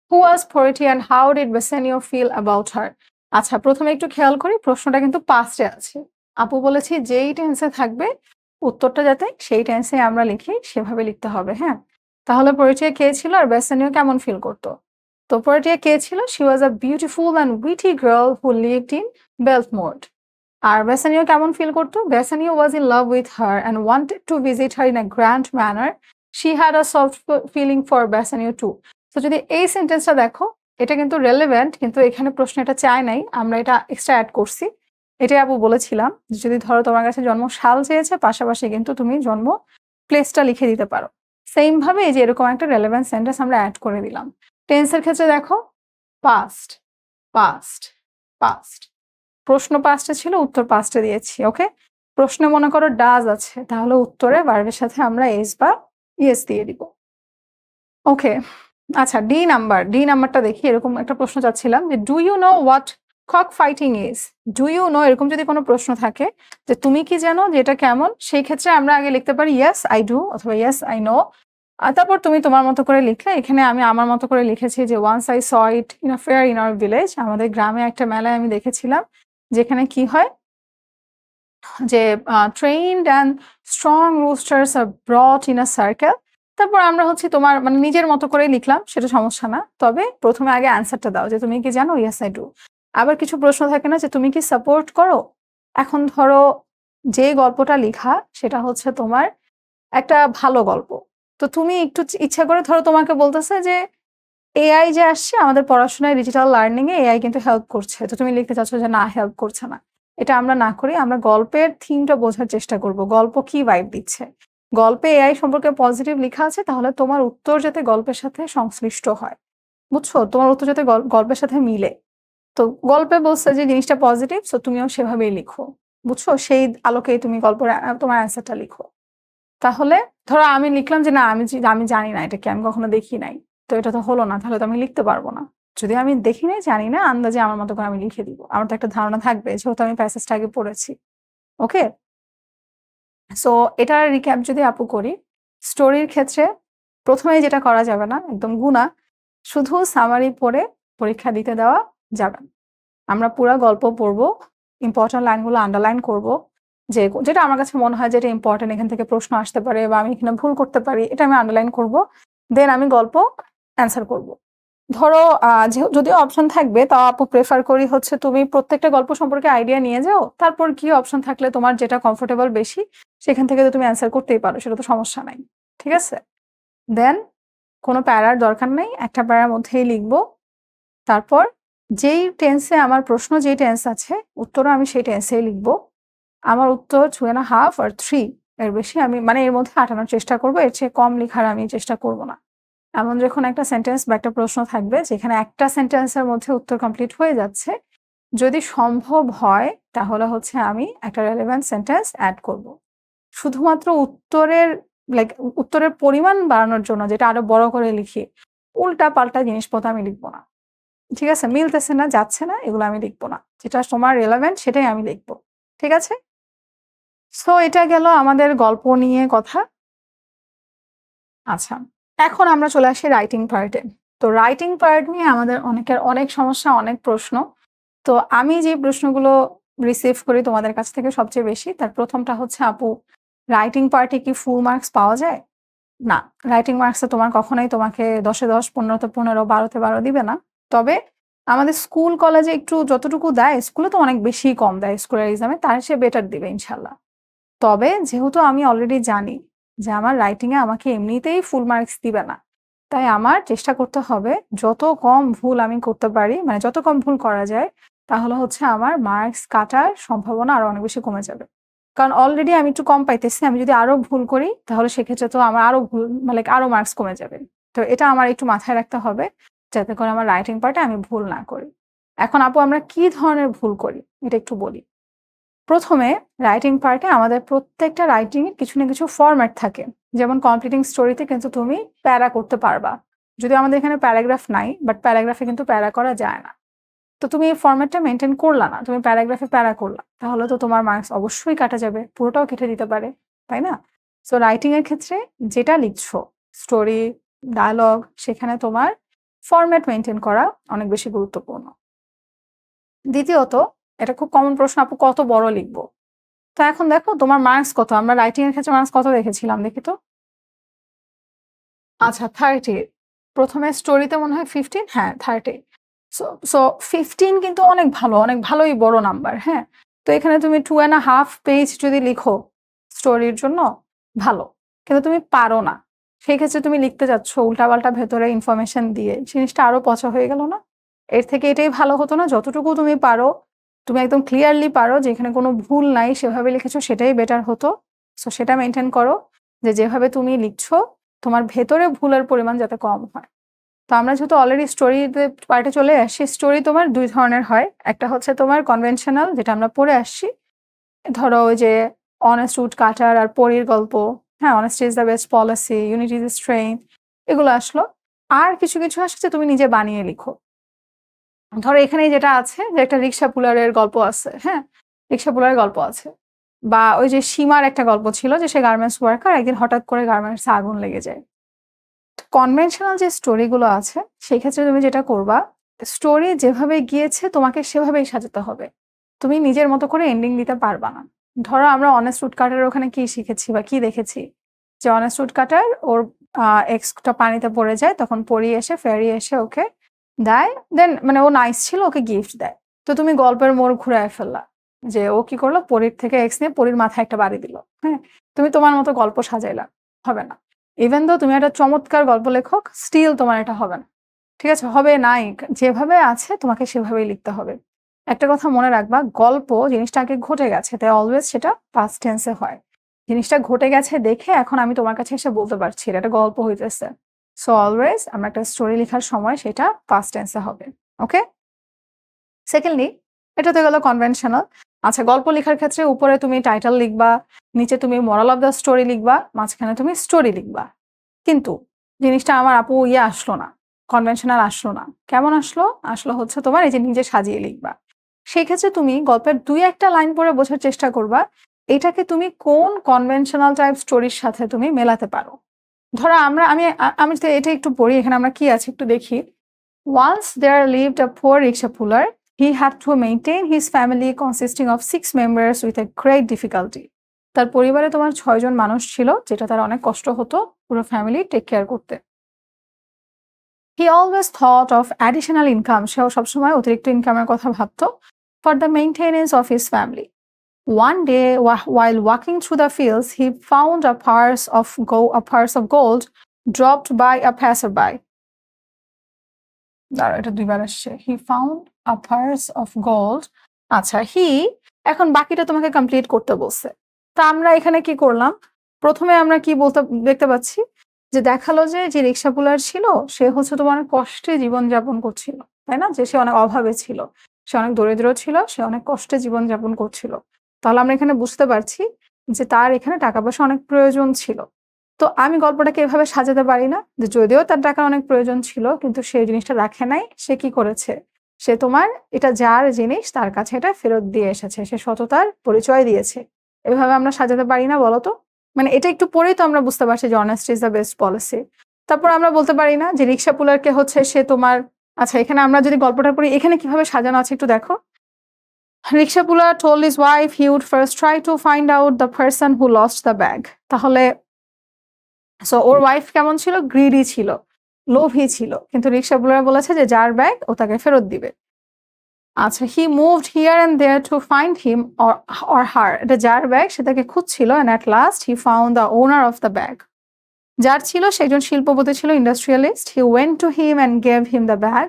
Who was Portia and how did Bassanio feel about her? আচ্ছা, ১ম এ একটু খেয়াল করি প্রশ্নটা কিন্তু পাস্টে আছে। আপু বলেছি যেই টেন্সে থাকবে উত্তরটা যাতে সেই টেন্সে আমরা লিখি সেভাবে লিখতে হবে, হ্যাঁ? তাহলে পরিচয় কে ছিল আর বেসানিও কেমন ফিল করতো? তো পরিচয় কে ছিল? She was a beautiful and witty girl who lived in Belfort. R Bassanio কেমন ফিল করতো? Bassanio was in love with her and wanted to visit her in a grand manner. She had a soft feeling for Bassanio too. তো যদি এই সেন্টেন্সটা দেখো, এটা কিন্তু relevant, কিন্তু এখানে প্রশ্ন এটা চায় নাই। আমরা এটা এক্সট্রা অ্যাড করছি। এটাই আপু বলেছিলাম যে যদি ধরো তোমার কাছে জন্ম সাল চেয়েছে, পাশাপাশি কিন্তু তুমি জন্ম প্লেসটা লিখে দিতে পারো। সেম ভাবে এই যে এরকম একটা রেলেভেন্ট সেন্টেন্স আমরা অ্যাড করে দিলাম। টেন্সের ক্ষেত্রে দেখো, পাস্ট, পাস্ট, পাস্ট। প্রশ্ন পাস্টে ছিল, উত্তর পাস্টে দিয়েছি। ওকে? প্রশ্নে মনে করো ডাজ আছে, তাহলে উত্তরে ভার্বের সাথে আমরা এস বা ইয়েস দিয়ে দিব। ওকে। আচ্ছা, ডি নাম্বারটা দেখি। এরকম একটা প্রশ্ন চাচ্ছিলাম যে do you know what cock fighting is do you know, এরকম যদি কোনো প্রশ্ন থাকে যে তুমি কি জানো যে এটা কেমন, সেই ক্ষেত্রে আমরা আগে লিখতে পারি ইয়েস আই ডু অথবা ইয়েস আই নো। আর তারপর তুমি তোমার মতো করে লিখলে, এখানে আমি আমার মতো করে লিখেছি যে once I saw it in a fair in our village, আমাদের গ্রামে একটা মেলায় আমি দেখেছিলাম যেখানে কি হয় যে trained and strong roosters are brought in a circle. তারপর আমরা হচ্ছে তোমার মানে নিজের মতো করে লিখলাম, সেটা সমস্যা না, তবে প্রথমে আগে অ্যান্সারটা দাও যে তুমি কি জানো, ইয়েস আই ডু। আবার কিছু প্রশ্ন থাকে না যে তুমি কি সাপোর্ট করো। এখন ধরো যে গল্পটা লেখা সেটা হচ্ছে তোমার একটা ভালো গল্প, তো তুমি একটু ইচ্ছা করে ধরো তোমাকে বলতেছে যে এআই যে আসছে আমাদের পড়াশোনায়, ডিজিটাল লার্নিং এ এআই কিন্তু হেল্প করছে, তো তুমি লিখতে চাচ্ছ যে না হেল্প করছে না। এটা আমরা না করি, আমরা গল্পের থিমটা বোঝার চেষ্টা করব, গল্প কি ভাইব দিচ্ছে। গল্পে এআই সম্পর্কে পজিটিভ লেখা আছে, তাহলে তোমার উত্তর যাতে গল্পের সাথে সংশ্লিষ্ট হয়, বুঝছো, তোমার উত্তর যাতে গল্পের সাথে মিলে। তো গল্পে বলছে যে জিনিসটা পজিটিভ, সো তুমিও সেভাবেই লিখো, বুঝছো, সেই আলোকেই তুমি গল্পের তোমার অ্যান্সারটা লিখো। তাহলে ধরো আমি লিখলাম যে না আমি জানি না এটা কি, আমি কখনো দেখি নাই, তো এটা তো হলো না, তাহলে তো আমি লিখতে পারবো না। যদি আমি দেখি নাই, জানি না, আন্দাজে আমার মতো করে আমি লিখে দিব, আমার তো একটা ধারণা থাকবে যেহেতু আমি প্যাসেজটা আগে পড়েছি। ওকে, সো এটার রিক্যাপ যদি আপু করি, স্টোরির ক্ষেত্রে প্রথমেই যেটা করা যাবে না, একদম গুণা, শুধু সামারি পড়ে পরীক্ষা দিতে দেওয়া যাবে না। আমরা পুরা গল্প পড়বো, ইম্পর্টেন্ট লাইনগুলো আন্ডারলাইন করব, যে যেটা আমার কাছে মনে হয় যে এটা ইম্পর্টেন্ট, এখান থেকে প্রশ্ন আসতে পারে বা আমি এখানে ভুল করতে পারি, এটা আমি আন্ডারলাইন করব, দেন আমি গল্প অ্যান্সার করব। ধরো যদিও অপশন থাকবে, তাও আপু প্রেফার করি হচ্ছে তুমি প্রত্যেকটা গল্প সম্পর্কে আইডিয়া নিয়ে যাও, তারপর কি অপশন থাকলে তোমার যেটা কমফোর্টেবল বেশি সেখান থেকে তো তুমি অ্যান্সার করতেই পারো, সেটা তো সমস্যা নাই। ঠিক আছে, দেন কোনো প্যারার দরকার নেই, একটা প্যারার মধ্যেই লিখবো। তারপর যেই টেন্সে আমার প্রশ্ন, যেই টেন্স আছে উত্তরও আমি সেই টেন্সেই লিখবো। আমার উত্তর 2.5 আর 3, এর বেশি আমি মানে এর মধ্যে আটানোর চেষ্টা করব, এর চেয়ে কম লেখার আমি চেষ্টা করব না। এমন যখন একটা সেন্টেন্স বা একটা প্রশ্ন থাকবে যেখানে একটা সেন্টেন্সের মধ্যে উত্তর কমপ্লিট হয়ে যাচ্ছে, যদি সম্ভব হয় তাহলে হচ্ছে আমি একটা রেলেভেন্ট সেন্টেন্স অ্যাড করব। শুধুমাত্র উত্তরের পরিমাণ বাড়ানোর জন্য, যেটা আরো বড় করে লিখি, উল্টা পাল্টা জিনিসপত্র আমি লিখবো না। ঠিক আছে, মিলতেছে না, যাচ্ছে না, এগুলো আমি লিখবো না, যেটা তোমার রেলেভেন্ট সেটাই আমি লিখবো। ঠিক আছে, সো এটা গেল আমাদের গল্প নিয়ে কথা। আচ্ছা, এখন আমরা চলে আসি রাইটিং পার্টে। তো রাইটিং পার্ট নিয়ে আমাদের অনেকের অনেক সমস্যা, অনেক প্রশ্ন। তো আমি যে প্রশ্নগুলো রিসিভ করি তোমাদের কাছ থেকে সবচেয়ে বেশি, তার প্রথমটা হচ্ছে আপু রাইটিং পার্টে কি ফুল মার্কস পাওয়া যায়? না, রাইটিং মার্কসে তোমার কখনোই তোমাকে 10-এ 10, 15-তে 15, 12-তে 12 দিবে না। তবে আমাদের স্কুল কলেজে একটু যতটুকু দেয়, স্কুলে তো অনেক বেশি কম দেয় স্কুলের এক্সামে, তার সে বেটার দিবে ইনশাল্লাহ। তবে যেহেতু আমি অলরেডি জানি যে আমার রাইটিং এ আমাকে এমনিতেই ফুল মার্কস দিবে না, তাই আমার চেষ্টা করতে হবে যত কম ভুল আমি করতে পারি, মানে যত কম ভুল করা যায়, তাহলে হচ্ছে আমার মার্কস কাটার সম্ভাবনা আরো অনেক বেশি কমে যাবে। কারণ অলরেডি আমি একটু কম পাইতেছি, আমি যদি আরো ভুল করি তাহলে সেক্ষেত্রে তো আমার আরো ভুল মানে আরো মার্কস কমে যাবে। তো এটা আমার একটু মাথায় রাখতে হবে, যাতে করে আমার রাইটিং পার্টে আমি ভুল না করি। এখন আপু আমরা কি ধরনের ভুল করি এটা একটু বলি। প্রথমে রাইটিং পার্টে আমাদের প্রত্যেকটা রাইটিং এর কিছু না কিছু ফরম্যাট থাকে। যেমন কমপ্লিটিং স্টোরিতে কিন্তু তুমি প্যারা করতে পারবা, যদি আমাদের এখানে প্যারাগ্রাফ নাই, বাট প্যারাগ্রাফে কিন্তু প্যারা করা যায় না। তো তুমি এই ফরম্যাটটা মেনটেন করলা না, তুমি প্যারাগ্রাফে প্যারা করলা, তাহলে তো তোমার মার্কস অবশ্যই কাটা যাবে, পুরোটাও কেটে দিতে পারে, তাই না? সো রাইটিং এর ক্ষেত্রে যেটা লিখছো, স্টোরি, ডায়লগ, সেখানে তোমার ফরম্যাট মেনটেন করা অনেক বেশি গুরুত্বপূর্ণ। দ্বিতীয়ত, এটা খুব কমন প্রশ্ন, আপু কত বড় লিখবো? তো এখন দেখো তোমার মার্কস কত, আমরা রাইটিং এর ক্ষেত্রে মার্কস কত দেখেছিলাম দেখি তো। আচ্ছা 30, প্রথমে স্টোরিতে মনে হয় 15, হ্যাঁ 30। সো সো 15 কিন্তু অনেক ভালো, অনেক ভালোই বড় নাম্বার, হ্যাঁ। তো এখানে তুমি 2.5 পেজ যদি লিখো স্টোরির জন্য, ভালো, কিন্তু তুমি পারো না, সেই ক্ষেত্রে তুমি লিখতে যাচ্ছ উল্টাপাল্টা ভেতরে ইনফরমেশন দিয়ে, জিনিসটা আরো পচা হয়ে গেল না? এর থেকে এটাই ভালো হতো না, যতটুকু তুমি পারো, তুমি একদম ক্লিয়ারলি পারো যে এখানে কোনো ভুল নাই, সেভাবে লিখেছো, সেটাই বেটার হতো। সো সেটা মেনটেন করো, যে যেভাবে তুমি লিখছো তোমার ভেতরে ভুলের পরিমাণ যাতে কম হয়। তো আমরা যেহেতু অলরেডি স্টোরি পার্টে চলে আসছি, স্টোরি তোমার দুই ধরনের হয়, একটা হচ্ছে তোমার কনভেনশনাল, যেটা আমরা পড়ে আসছি, ধরো ওই যে অনেস্ট উড কাটার আর পরীর গল্প, হ্যাঁ, honesty is the best policy, unity is strength, এগুলো আসলো। আর কিছু কিছু আসছে তুমি নিজে বানিয়ে লিখো। ধরো এখানেই যেটা আছে যে একটা রিক্সা পুলারের গল্প আছে, হ্যাঁ? রিক্সা পুলারের গল্প আছে। বা ওই যে সীমার একটা গল্প ছিল যে সে গার্মেন্টস ওয়ার্কার, একদিন হঠাৎ করে গার্মেন্টসে আগুন লেগে যায়। কনভেনশনাল যে স্টোরি গুলো আছে সেই ক্ষেত্রে তুমি যেটা করবা, স্টোরি যেভাবে গিয়েছে তোমাকে সেভাবেই সাজাতে হবে। তুমি নিজের মতো করে এন্ডিং দিতে পারবা না। ধরো আমরা অনেস্ট উডকাটার ওখানে কি শিখেছি বা কি দেখেছি, যে অনেস্ট উডকাটার ওর এক্সটা পানিতে পড়ে যায়, তখন পরি এসে ফেরি এসে ওকে দেয়, দেন মানে ও নাইস ছিল, ওকে গিফট দেয়। তো তুমি গল্পের মোড় ঘুরায় ফেললা, যে ও কি করলো, পরীর থেকে এক্স নিয়ে পরীর মাথায় একটা বাড়ি দিল। হ্যাঁ, তুমি তোমার মতো গল্প সাজাইলা, হবে না। ইভেন দো তুমি একটা চমৎকার গল্প লেখক, স্টিল তোমার এটা হবে না। ঠিক আছে, হবে নাই, যেভাবে আছে তোমাকে সেভাবেই লিখতে হবে। একটা কথা মনে রাখবা, গল্প জিনিসটা আগে ঘটে গেছে, তাই অলওয়েজ সেটা পাস্ট টেন্সে হয়। জিনিসটা ঘটে গেছে দেখে এখন আমি তোমার কাছে এসে বলতে পারছি এটা একটা গল্প হইতেছে। সো অলওয়েজ আমরা একটা স্টোরি লেখার সময় সেটা পাস্ট টেন্সে হবে। ওকে, সেকেন্ডলি, এটা তো গেল কনভেনশনাল। আচ্ছা, গল্প লেখার ক্ষেত্রে উপরে তুমি টাইটেল লিখবা, নিচে তুমি মোরাল অফ দ্য স্টোরি লিখবা, মাঝখানে তুমি স্টোরি লিখবা। কিন্তু জিনিসটা আমার আপু আসলো না, কনভেনশনাল আসলো না। কেমন আসলো? আসলো হচ্ছে তোমার এই যে নিজে সাজিয়ে লিখবা। সেই ক্ষেত্রে তুমি গল্পের ২-১টা লাইন পড়ে বোঝার চেষ্টা করবা এটাকে তুমি কোন কনভেনশনাল টাইপ স্টোরির সাথে তুমি মেলাতে পারো। ধরো আমি তো এটা একটু পড়ি, এখানে আমরা কি আছে একটু দেখি। Once there lived a poor rickshaw puller. He had to maintain his family consisting of 6 members with a great difficulty. তার পরিবারে তোমার ৬ জন মানুষ ছিল, যেটা তার অনেক কষ্ট হতো পুরো ফ্যামিলি টেক কেয়ার করতে। He always thought of additional income. সেও সবসময় অতিরিক্ত ইনকামের কথা ভাবতো for the maintenance of his family. One day, while walking through the fields, he found a purse of gold dropped by a passerby. দাঁড়াও, এটা ২ বার আসছে। He found a purse of gold. আচ্ছা, এখন বাকিটা তোমাকে কমপ্লিট করতে বলছে। তা আমরা এখানে কি করলাম? প্রথমে আমরা কি বলতে দেখতে পাচ্ছি যে দেখালো যে, যে রিক্সা পুলার ছিল সে হচ্ছে তোমার অনেক কষ্টে জীবনযাপন করছিল। তাই না? যে সে অনেক অভাবে ছিল। সে অনেক দরিদ্র ছিল, সে অনেক কষ্টে জীবনযাপন করছিল। তাহলে আমরা এখানে বুঝতে পারছি যে তার এখানে টাকা-পয়সা অনেক প্রয়োজন ছিল। তো আমি গল্পটাকে এভাবে সাজাতে পারি না যে যদিও তার টাকার অনেক প্রয়োজন ছিল কিন্তু সে জিনিসটা রাখে নাই, সে কি করেছে, সে তোমার এটা যার জিনিস তার কাছে এটা ফেরত দিয়ে এসেছে, সে সততার পরিচয় দিয়েছে। এভাবে আমরা সাজাতে পারি না বলতো? মানে এটা একটু পরেই তো আমরা বুঝতে পারছি যে honesty is the best policy. তারপর আমরা বলতে পারি না যে রিক্সা পুলারকে হচ্ছে সে তোমার, আচ্ছা এখানে আমরা যদি গল্পটা পড়ি এখানে কিভাবে সাজানো আছে একটু দেখো। রিক্সা পুলার told his wife he would first try to find out the person who lost the bag. তাহলে সো ওর ওয়াইফ কেমন ছিল? গ্রিডি ছিল, লোভী ছিল। কিন্তু রিক্সা পুলার বলেছে যে যার ব্যাগ ও তাকে ফেরত দিবে। আচ্ছা, he moved here and there to find him or her. এটা যার ব্যাগ সে তাকে খুঁজছিল, and at last he found the owner of the bag. যার ছিল সে একজন শিল্পপতি ছিল, industrialist. He went to him and gave him the bag.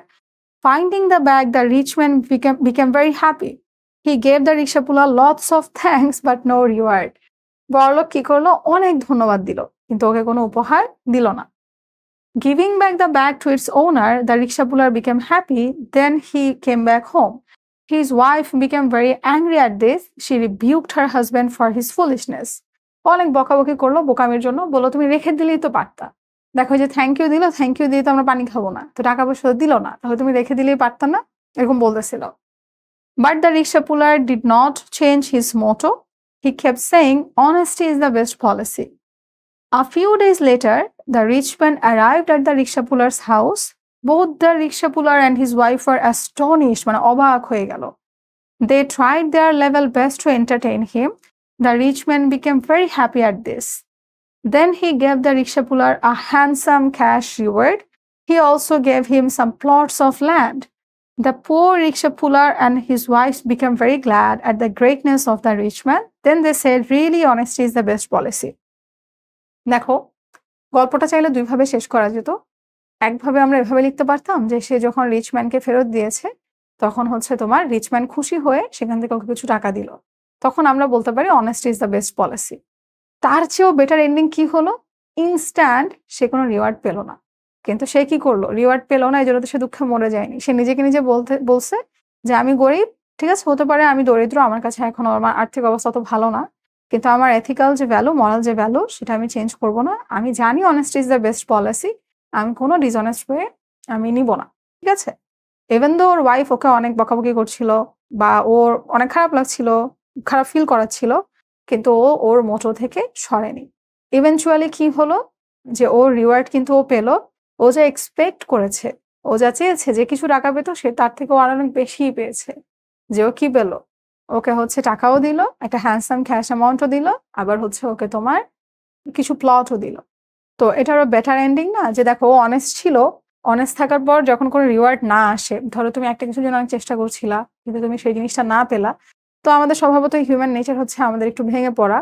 Finding the bag, the rich man became very happy. He gave the rickshaw puller lots of thanks but no reward. বড়লোক কি করলো? অনেক ধন্যবাদ দিল, কিন্তু ওকে কোনো উপহার দিল না। Giving back the bag to its owner, the rickshaw puller became happy. Then he came back home. His wife became very angry at this. She rebuked her husband for his foolishness. অনেক বকাবকি করলো বোকামির জন্য, বললো তুমি রেখে দিলেই তো পারতা। দেখো যে থ্যাংক ইউ দিল, থ্যাংক ইউ দিয়ে তো আমরা পানি খাবো না, তো টাকা পয়সা দিল না, তাহলে তুমি রেখে দিলেই পারতা না, এরকম বলতেছিল। But the rickshaw puller did not change his motto. He kept saying, honesty is the best policy. A few days later, the rich man arrived at the rickshaw puller's house. Both the rickshaw puller and his wife were astonished, মানে অবাক হয়ে গেল। They tried their level best to entertain him. The rich man became very happy at this. Then he gave the rickshaw puller a handsome cash reward. He also gave him some plots of land. The poor rickshaw puller and his wife became very glad at the greatness of the rich man. Then they said, really, honesty is the best policy. দেখো, গল্পটা চাইলে ২ ভাবে শেষ করা যেত। একভাবে আমরা এভাবে লিখতে পারতাম যে সে যখন রিচ ম্যানকে ফেরত দিয়েছে তখন হচ্ছে তোমার রিচ ম্যান খুশি হয়ে সেখান থেকে ওকে কিছু টাকা দিল, তখন আমরা বলতে পারি honesty is the best policy. তার চেয়েও বেটার এন্ডিং কি হলো? ইনস্ট্যান্ট সে কোনো রিওয়ার্ড পেল না, কিন্তু সে কি করলো? রিওয়ার্ড পেল না, এই জন্য তো সে দুঃখে মরে যায়নি। সে নিজেকে নিজে বলছে যে আমি গরিব, ঠিক আছে, হতে পারে আমি দরিদ্র, আমার কাছে এখনো আমার আর্থিক অবস্থা তো ভালো না, কিন্তু আমার এথিক্যাল যে ভ্যালু, মরাল যে ভ্যালু, সেটা আমি চেঞ্জ করবো না। আমি জানি honesty is the best policy, আমি কোনো ডিসঅনেস্ট ওয়ে আমি নিব না। ঠিক আছে? ইভেন দো ওর ওয়াইফ ওকে অনেক বকাবকি করছিল বা ওর অনেক খারাপ লাগছিল, খারাপ ফিল করাচ্ছিল, কিন্তু ও ওর মোটো থেকে সরেনি। ইভেনচুয়ালি কি হলো যে ওর রিওয়ার্ড কিন্তু ও পেল। ও যা এক্সপেক্ট করেছে, ও যা চেয়েছে যে কিছু টাকা পেত, সে তার থেকে আরো অনেক বেশিই পেয়েছে। যে ও কি পেল, ওকে হচ্ছে টাকাও দিল, একটা হ্যান্ডসাম ক্যাশ অ্যামাউন্টও দিল, আবার হচ্ছে ওকে তোমার কিছু প্লটও দিল। তো এটারও বেটার এন্ডিং না? যে দেখো ও অনেস্ট ছিল, অনেস্ট থাকার পর যখন কোনো রিওয়ার্ড না আসে, ধরো তুমি একটা কিছুর জন্য অনেক চেষ্টা করছিলা কিন্তু তুমি সেই জিনিসটা না পেলা, তো আমাদের স্বভাবতই হিউম্যান নেচার হচ্ছে আমাদের একটু ভেঙে পড়া।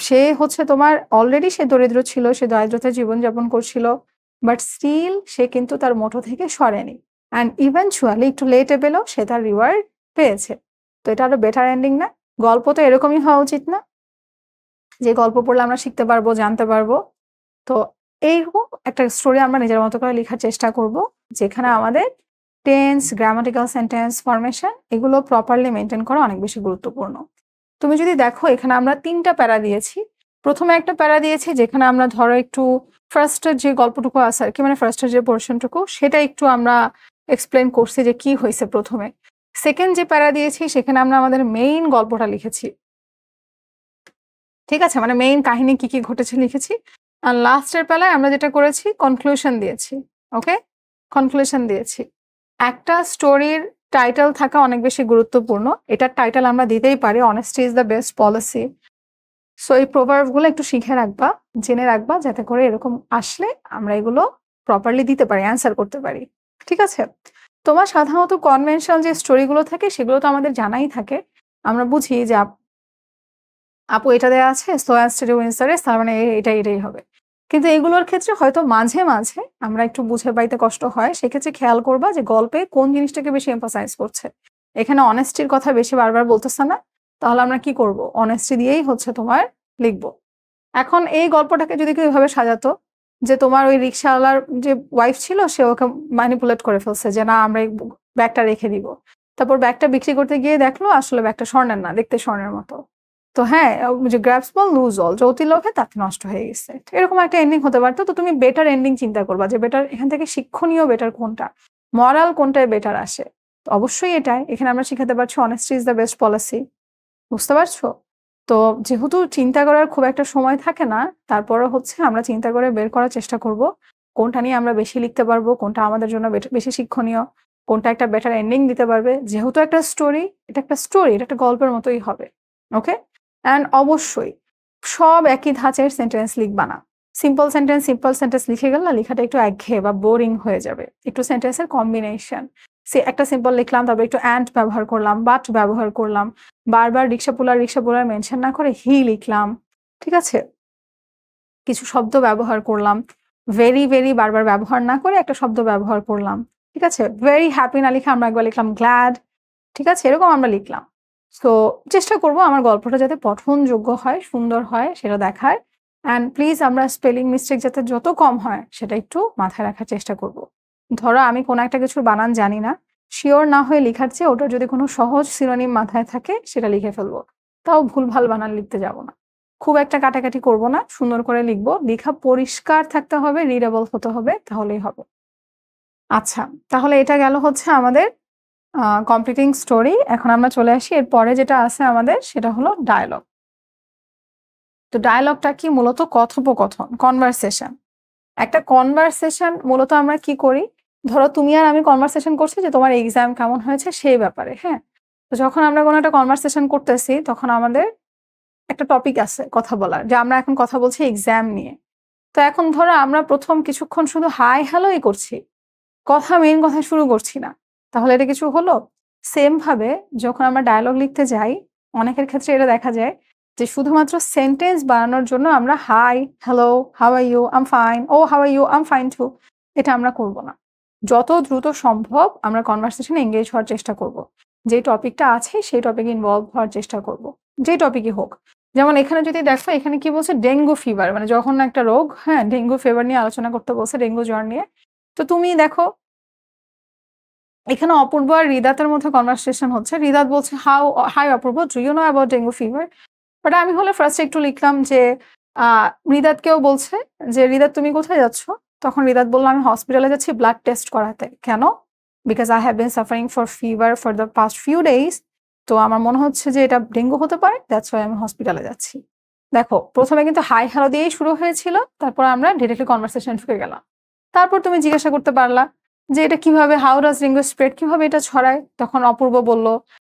সে হচ্ছে তোমার অলরেডি সে দরিদ্র ছিল, সে দারিদ্রতায় জীবনযাপন করছিল, বাট স্টিল সে কিন্তু তার মোটো থেকে সরেনি, অ্যান্ড ইভেনচুয়ালি একটু লেটে পেলেও সে তার রিওয়ার্ড পেয়েছে। তো এটা আরো বেটার এন্ডিং না? গল্প তো এরকমই হওয়া উচিত না, যে গল্প পড়লে আমরা শিখতে পারবো, জানতে পারবো। তো এইরকম একটা স্টোরি আমরা নিজের মতো করে লেখার চেষ্টা করব, যেখানে আমাদের টেন্স, গ্রামাটিক্যাল সেন্টেন্স ফরমেশন এগুলো প্রপারলি মেনটেন করা অনেক বেশি গুরুত্বপূর্ণ। তুমি যদি দেখো এখানে আমরা ৩ টা প্যারা দিয়েছি। প্রথমে একটা প্যারা দিয়েছি যেখানে আমরা ধরো একটু ফার্স্টের যে গল্পটুকু আছে আরকি, মানে ফার্স্টের যে পোরশনটুকু সেটা একটু আমরা এক্সপ্লেইন করছি যে কি হইছে প্রথমে। সেকেন্ড যে প্যারা দিয়েছি সেখানে আমরা আমাদের মেইন গল্পটা লিখেছি। ঠিক আছে? মানে মেইন কাহিনী কি ঘটেছে লিখেছি। আর লাস্টের বেলায় আমরা যেটা করেছি কনক্লুশন দিয়েছি। ওকে? কনক্লুশন দিয়েছি। একটা স্টোরির টাইটেল থাকা অনেক বেশি গুরুত্বপূর্ণ। এটার টাইটেল আমরা দিতেই পারি, "Honesty is the best policy"। So এই প্রভার্ব গুলো একটু শিখে রাখবা, জেনে রাখবা, যাতে করে এরকম আসলে আমরা এগুলো প্রপারলি দিতে পারি, অ্যান্সার করতে পারি। ঠিক আছে? তোমার সাধারণত কনভেনশনাল যে স্টোরি গুলো থাকে সেগুলো তো আমাদের জানাই থাকে। আমরা বুঝি যে আপু এটা দেয়া আছে, so as to wins the race, তার মানে এটাই হবে। কিন্তু এগুলোর ক্ষেত্রে হয়তো মাঝে, মাঝে আমরা একটু বুঝে পাইতে কষ্ট হয়। সেক্ষেত্রে খেয়াল করবা যে গল্পে কোন জিনিসটাকে বেশি এমফাসাইজ করছে। এখানে অনেস্টির কথা বেশি বারবার বলতেছে না। তাহলে আমরা কি করব? অনেস্টি দিয়েই হচ্ছে তোমার লিখব। এখন এই গল্পটাকে যদি কেউ এভাবে সাজাতো যে তোমার ওই রিক্শাওয়ালার যে ওয়াইফ ছিল সে ওকে ম্যানিপুলেট করে ফেলছে যে না আমরা এই ব্যাগটা রেখে দিব। তারপর ব্যাগটা বিক্রি করতে গিয়ে দেখলো আসলে ব্যাগটা স্বর্ণের না, দেখতে স্বর্ণের মতো। তো হ্যাঁ, যে গ্র্যাব স্মল লুজ অল, যৌতি লোভে তাতে নষ্ট হয়ে গেছে। এরকম একটা এন্ডিং হতে পারতো। তো তুমি বেটার এন্ডিং চিন্তা করবা যে বেটার এখান থেকে শিক্ষণীয় বেটার কোনটা, মরাল কোনটায় বেটার আসে। তো অবশ্যই এটাই। এখানে আমরা শিখাতে পারছি honesty is the best policy. বুঝতে পারছো? তো যেহেতু চিন্তা করার খুব একটা সময় থাকে না, তারপরও হচ্ছে আমরা চিন্তা করে বের করার চেষ্টা করব কোনটা নিয়ে আমরা বেশি লিখতে পারবো, কোনটা আমাদের জন্য বেশি শিক্ষণীয়, কোনটা একটা বেটার এন্ডিং দিতে পারবে। যেহেতু একটা স্টোরি, এটা একটা স্টোরি, এটা একটা গল্পের মতোই হবে। ওকে? অ্যান্ড অবশ্যই সব একই ধাঁচের সেন্টেন্স লিখবা না। সিম্পল সেন্টেন্স লিখে গেলে না লেখাটা একটু একঘেয়ে বা বোরিং হয়ে যাবে। একটু সেন্টেন্সের কম্বিনেশন। একটা সিম্পল লিখলাম, তারপর একটু অ্যান্ড ব্যবহার করলাম, বাট ব্যবহার করলাম। বারবার রিক্সা পোলার মেনশন না করে হি লিখলাম। ঠিক আছে? কিছু শব্দ ব্যবহার করলাম। ভেরি বারবার ব্যবহার না করে একটা শব্দ ব্যবহার করলাম। ঠিক আছে? ভেরি হ্যাপি না লিখে আমরা একবার লিখলাম গ্ল্যাড। ঠিক আছে? এরকম আমরা লিখলাম। সো চেষ্টা করব আমার গল্পটা যাতে পঠনযোগ্য হয়, সুন্দর হয় সেটা দেখার। অ্যান্ড প্লিজ আমরা স্পেলিং মিস্টেক যাতে যত কম হয় সেটা একটু মাথায় রাখার চেষ্টা করব। ধরো আমি কোনো একটা কিছুর বানান জানি না, সিওর না হয়ে লিখার চেয়ে ওটার যদি কোনো সহজ সিনোনিম মাথায় থাকে সেটা লিখে ফেলবো। তাও ভুলভাল বানান লিখতে যাব না। খুব একটা কাটাকাটি করব না, সুন্দর করে লিখব। লেখা পরিষ্কার থাকতে হবে, রিডেবল হতে হবে, তাহলেই হবে। আচ্ছা, তাহলে এটা গেল হচ্ছে আমাদের কমপ্লিটিং স্টোরি। এখন আমরা চলে আসি এর পরে যেটা আছে আমাদের, সেটা হলো ডায়ালগ। তো ডায়ালগটা কি? মূলত কথোপকথন, কনভারসেশন। একটা কনভারসেশন মূলত আমরা কি করি? ধরো তুমি আর আমি কনভারসেশন করছি যে তোমার এক্সাম কেমন হয়েছে সেই ব্যাপারে, হ্যাঁ? তো যখন আমরা কোনো একটা কনভারসেশন করতেছি তখন আমাদের একটা টপিক আছে কথা বলার, যে আমরা এখন কথা বলছি এক্সাম নিয়ে। তো এখন ধরো আমরা প্রথম কিছুক্ষণ শুধু হাই হ্যালোই করছি, মেইন কথা শুরু করছি না। তাহলে এটা কিছু হলো? সেম ভাবে যখন আমরা ডায়ালগ লিখতে যাই, অনেকের ক্ষেত্রে এটা দেখা যায় যে শুধুমাত্র সেন্টেন্স বানানোর জন্য আমরা hi, hello, how are you, I am fine, ও how are you, I am fine too, এটা আমরা করব না। যত দ্রুত সম্ভব আমরা কনভারসেশনে এঙ্গেজ হওয়ার চেষ্টা করব। যে টপিকটা আছে সেই টপিকে ইনভলভ হওয়ার চেষ্টা করব। যে টপিকই হোক। যেমন এখানে যদি দেখো, এখানে কি বলছে? ডেঙ্গু ফিভার, মানে যখন একটা রোগ, হ্যাঁ, ডেঙ্গু ফিভার নিয়ে আলোচনা করতে বলছে, ডেঙ্গু জ্বর নিয়ে। তো তুমি দেখো এখানে অপূর্ব আর রিদাতের মধ্যে কনভারসেশন হচ্ছে। রিদাত বলছে, hi Apurbo, do you know about dengue fever? But আমি হলে ফার্স্টে একটু লিখলাম যে রিদাতকেও বলছে যে, রিদাত তুমি কোথায় যাচ্ছ? তখন রিদাত বলল, আমি হসপিটালে যাচ্ছি ব্লাড টেস্ট করাতে। কেন? Because I have been suffering for fever for the past few days. তো আমার মনে হচ্ছে যে এটা ডেঙ্গু হতে পারে, দ্যাটস ওয়াই আমি হসপিটালে যাচ্ছি। দেখো প্রথমে কিন্তু হাই হ্যালো দিয়েই শুরু হয়েছিল, তারপর আমরা ডিরেক্টলি কনভারসেশন ঢুকে গেলাম। তারপর তুমি জিজ্ঞাসা করতে পারলা যে এটা কিভাবে, হাউ ডাজ ডেঙ্গু স্প্রেড, কিভাবে এটা ছড়ায়। তখন অপূর্ব বলল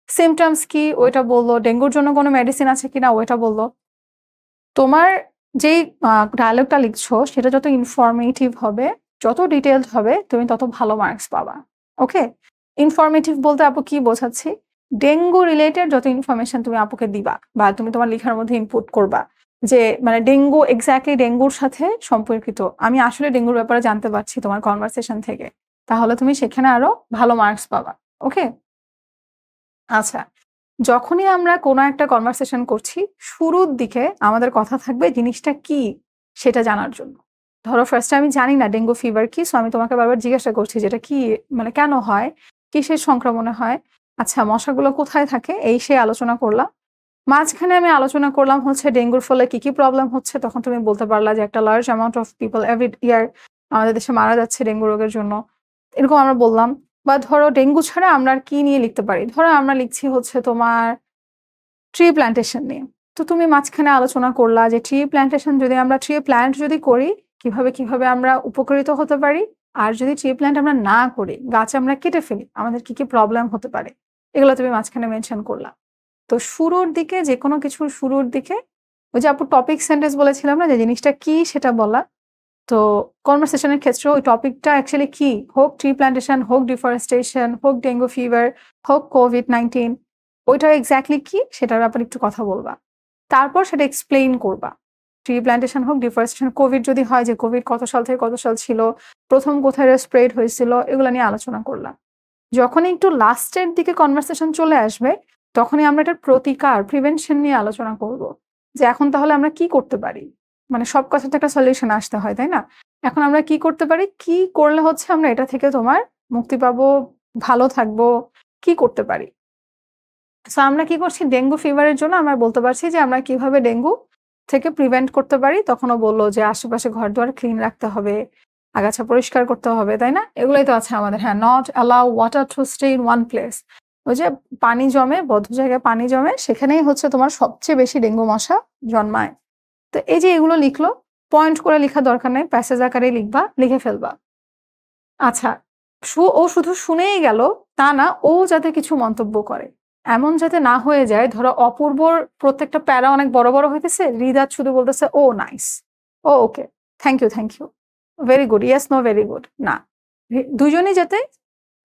সিমটমস কি, ওইটা বললো। ডেঙ্গুর জন্য কোনো মেডিসিন আছে কিনা, ওইটা বললো। তোমার যেই ডায়ালগটা লিখছো সেটা যত ইনফরমেটিভ হবে, যত ডিটেলড হবে, তুমি তত ভালো মার্কস পাবা। ওকে, ইনফরমেটিভ বলতে আপু কি বোঝাচ্ছি, ডেঙ্গু রিলেটেড যত ইনফরমেশন তুমি আপুকে দিবা বা তুমি তোমার লেখার মধ্যে ইনপুট করবা, যে মানে ডেঙ্গু এক্স্যাক্টলি ডেঙ্গুর সাথে সম্পর্কিত, আমি আসলে ডেঙ্গুর ব্যাপারে জানতে পারছি তোমার কনভারসেশন থেকে, তাহলে তুমি সেখানে আরো ভালো মার্কস পাবা। ওকে, আচ্ছা, যখনই আমরা কোনো একটা কনভারসেশন করছি, শুরুর দিকে আমাদের কথা থাকবে জিনিসটা কি সেটা জানার জন্য। ধরো ফার্স্টে আমি জানি না ডেঙ্গু ফিভার কি, সো আমি তোমাকে বারবার জিজ্ঞাসা করছি যেটা কি, মানে কেন হয়, কিসের সংক্রমণে হয়, আচ্ছা মশাগুলো কোথায় থাকে, এই সে আলোচনা করলাম। মাঝখানে আমি আলোচনা করলাম হচ্ছে ডেঙ্গুর ফলে কি কি প্রবলেম হচ্ছে, তখন তুমি বলতে পারলা যে একটা large amount of people every year আমাদের দেশে মারা যাচ্ছে ডেঙ্গু রোগের জন্য, এরকম আমরা বললাম। বা ধরো ডেঙ্গু ছাড়া আমরা আর কি নিয়ে লিখতে পারি, ধরো আমরা লিখছি হচ্ছে তোমার ট্রি প্ল্যান্টেশন নিয়ে। তো তুমি মাঝখানে আলোচনা করলা যে ট্রি প্ল্যান্টেশন, যদি আমরা ট্রি প্ল্যান্ট যদি করি কিভাবে কিভাবে আমরা উপকৃত হতে পারি, আর যদি ট্রি প্ল্যান্ট আমরা না করি, গাছ আমরা কেটে ফেলি, আমাদের কি কি প্রবলেম হতে পারে, এগুলো তুমি মাঝখানে মেনশন করলা। তো শুরুর দিকে যে কোনো কিছুর শুরুর দিকে ওই যে আপু টপিক সেন্টেন্স বলেছিলাম না, যে জিনিসটা কি সেটা বলা। তো কনভারসেশনের ক্ষেত্রে ওই টপিকটা অ্যাকচুয়ালি কি, হোক ট্রি প্ল্যান্টেশন, হোক ডিফরেস্টেশন, হোক ডেঙ্গু ফিভার, হোক কোভিড-19, ওইটা এক্স্যাক্টলি কি সেটার ব্যাপারে একটু কথা বলবা, তারপর সেটা এক্সপ্লেইন করবা। ট্রি প্ল্যান্টেশন হোক, ডিফরেস্টেশন, কোভিড যদি হয় যে কোভিড কত সাল থেকে কত সাল ছিল, প্রথম কোথায় স্প্রেড হয়েছিল, এগুলো নিয়ে আলোচনা করলাম। যখনই একটু লাস্টের দিকে কনভারসেশন চলে আসবে, তখনই আমরা এটার প্রতিকার, প্রিভেনশন নিয়ে আলোচনা করব, যে এখন তাহলে আমরা কি করতে পারি। মানে সব কথাতে একটা সলিউশন আসতে হয়, তাই না? এখন আমরা কি করতে পারি, কি করলে হচ্ছে আমরা এটা থেকে তোমার মুক্তি পাবো, ভালো থাকবো, কি করতে পারি। সো আমরা কি করছি, ডেঙ্গু ফিভারের জন্য আমরা বলতে পারছি যে আমরা কিভাবে ডেঙ্গু থেকে প্রিভেন্ট করতে পারি। তখনও বললো যে আশেপাশে ঘর দুয়ার ক্লিন রাখতে হবে, আগাছা পরিষ্কার করতে হবে, তাই না? এগুলোই তো আছে আমাদের। হ্যাঁ, not allow water to stay in one place. ওই যে পানি জমে, বদ্ধ জায়গায় পানি জমে, সেখানেই হচ্ছে তোমার সবচেয়ে বেশি ডেঙ্গু মশা জন্মায়। তো এই যে এগুলো লিখলো, পয়েন্ট করে লেখা দরকার নেই, প্যাসেজ আকারে লিখবা, লিখে ফেলবা। আচ্ছা, ও শুধু শুনেই গেল তা না, ও যাতে কিছু মন্তব্য করে, এমন যাতে না হয়ে যায় ধরো অপূর্বর প্রত্যেকটা প্যারা অনেক বড় বড় হইতেছে, হৃদাত শুধু বলতেছে oh nice, oh okay, thank you, very good, yes no very good, না, দুজনেই যাতে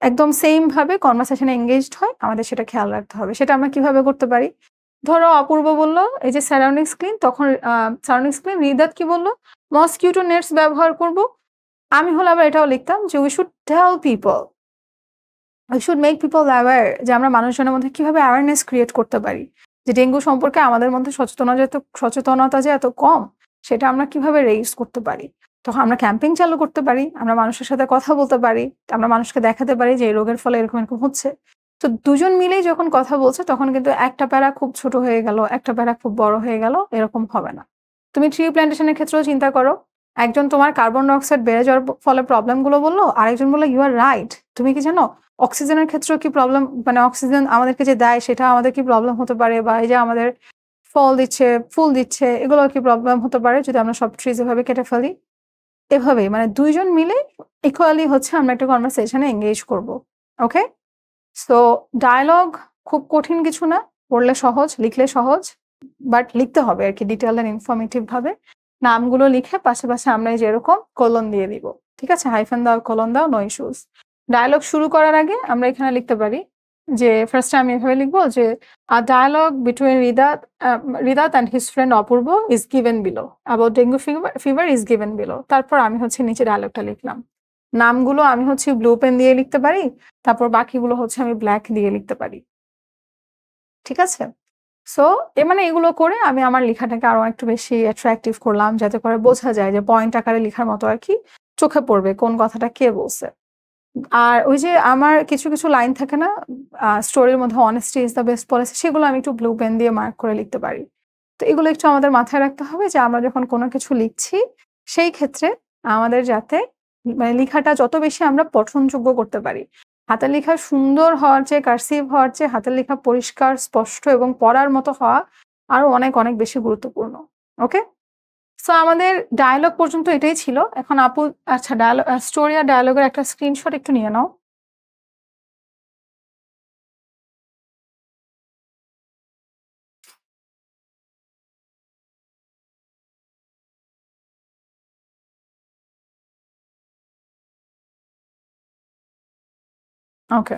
একদম সেম ভাবে কনভারসেশনে এঙ্গেজড হয়, আমাদের সেটা খেয়াল রাখতে হবে। সেটা আমরা কিভাবে করতে পারি, ধরো অপূর্ব বললো এই যে সারাউন্ডিংস ক্লিন, তখন সারাউন্ডিংস ক্লিন, হৃদাত কি বললো, মসকিউটো নেটস ব্যবহার করব। আমি হলে আবার এটাও লিখতাম যে we should tell people, we should make people aware, যে আমরা মানুষজনের মধ্যে কিভাবে অ্যাওয়ারনেস ক্রিয়েট করতে পারি, যে ডেঙ্গু সম্পর্কে আমাদের মধ্যে সচেতনতা যে এত কম, সেটা আমরা কিভাবে রেইজ করতে পারি। তখন আমরা ক্যাম্পেইন চালু করতে পারি, আমরা মানুষের সাথে কথা বলতে পারি, আমরা মানুষকে দেখাতে পারি যে এই রোগের ফলে এরকম এরকম হচ্ছে। তো দুজন মিলেই যখন কথা বলছে, তখন কিন্তু একটা প্যারা খুব ছোট হয়ে গেল, একটা প্যারা খুব বড় হয়ে গেল, এরকম হবে না। তুমি ট্রি প্ল্যান্টেশনের ক্ষেত্রেও চিন্তা করো, একজন তোমার কার্বন ডাইঅক্সাইড বেড়ে যাওয়ার ফলে প্রবলেম গুলো বললো, আরেকজন বললো ইউ আর রাইট, তুমি কি জানো অক্সিজেনের ক্ষেত্রেও কি প্রবলেম, মানে অক্সিজেন আমাদেরকে যে দেয় সেটা আমাদের কি প্রবলেম হতে পারে, বা এই যে আমাদের ফল দিচ্ছে, ফুল দিচ্ছে, এগুলো কি প্রবলেম হতে পারে যদি আমরা সব ট্রিজ এভাবে কেটে ফেলি। এভাবেই মানে দুইজন মিলে ইকুয়ালি হচ্ছে আমরা একটা কনভারসেশনে এঙ্গেজ করব। ওকে, সো ডায়ালগ খুব কঠিন কিছু না, পড়লে সহজ, লিখলে সহজ, বাট লিখতে হবে আর কি ডিটেইল এন্ড ইনফরমেটিভ ভাবে। নামগুলো লিখে পাশে পাশে আমরা যেরকম কলন দিয়ে দিব, ঠিক আছে, হাইফেন দাও, কলন দাও, নো ইস্যুস। ডায়ালগ শুরু করার আগে আমরা এখানে লিখতে পারি যে ফার্স্টে আমি এভাবে লিখবো যে a dialogue between Ridat and his friend Apurba is given below, about dengue fever is given below. তারপর আমি হচ্ছে নিচে ডায়ালগটা লিখলাম, নামগুলো আমি হচ্ছে ব্লু পেন দিয়ে লিখতে পারি, তারপর বাকিগুলো হচ্ছে আমি ব্ল্যাক দিয়ে লিখতে পারি, ঠিক আছে। সো মানে এগুলো করে আমি আমার লেখাটাকে আরো একটু বেশি অ্যাট্রাকটিভ করলাম, যাতে করে বোঝা যায় যে পয়েন্ট আকারে লেখার মতো আর কি, চোখে পড়বে কোন কথাটা কে বলছে। আর ওই যে আমার কিছু কিছু লাইন থাকে না স্টোরির মধ্যে, honesty is the best policy, সেগুলো আমি একটু ব্লু পেন দিয়ে মার্ক করে লিখতে পারি। তো এগুলো একটু আমাদের মাথায় রাখতে হবে যে আমরা যখন কোনো কিছু লিখছি, সেই ক্ষেত্রে আমাদের যাতে মানে লেখাটা যত বেশি আমরা পঠনযোগ্য করতে পারি, হাতের লেখা সুন্দর হওয়ার চেয়ে, কার্সিভ হওয়ার চেয়ে হাতের লেখা পরিষ্কার, স্পষ্ট এবং পড়ার মতো হওয়া আরো অনেক, অনেক বেশি গুরুত্বপূর্ণ। ওকে? সো আমাদের ডায়ালগ পর্যন্ত এটাই ছিল। এখন আপু আচ্ছা স্টোরি আর ডায়ালগের একটা স্ক্রিনশট একটু নিয়ে নাও। ওকে।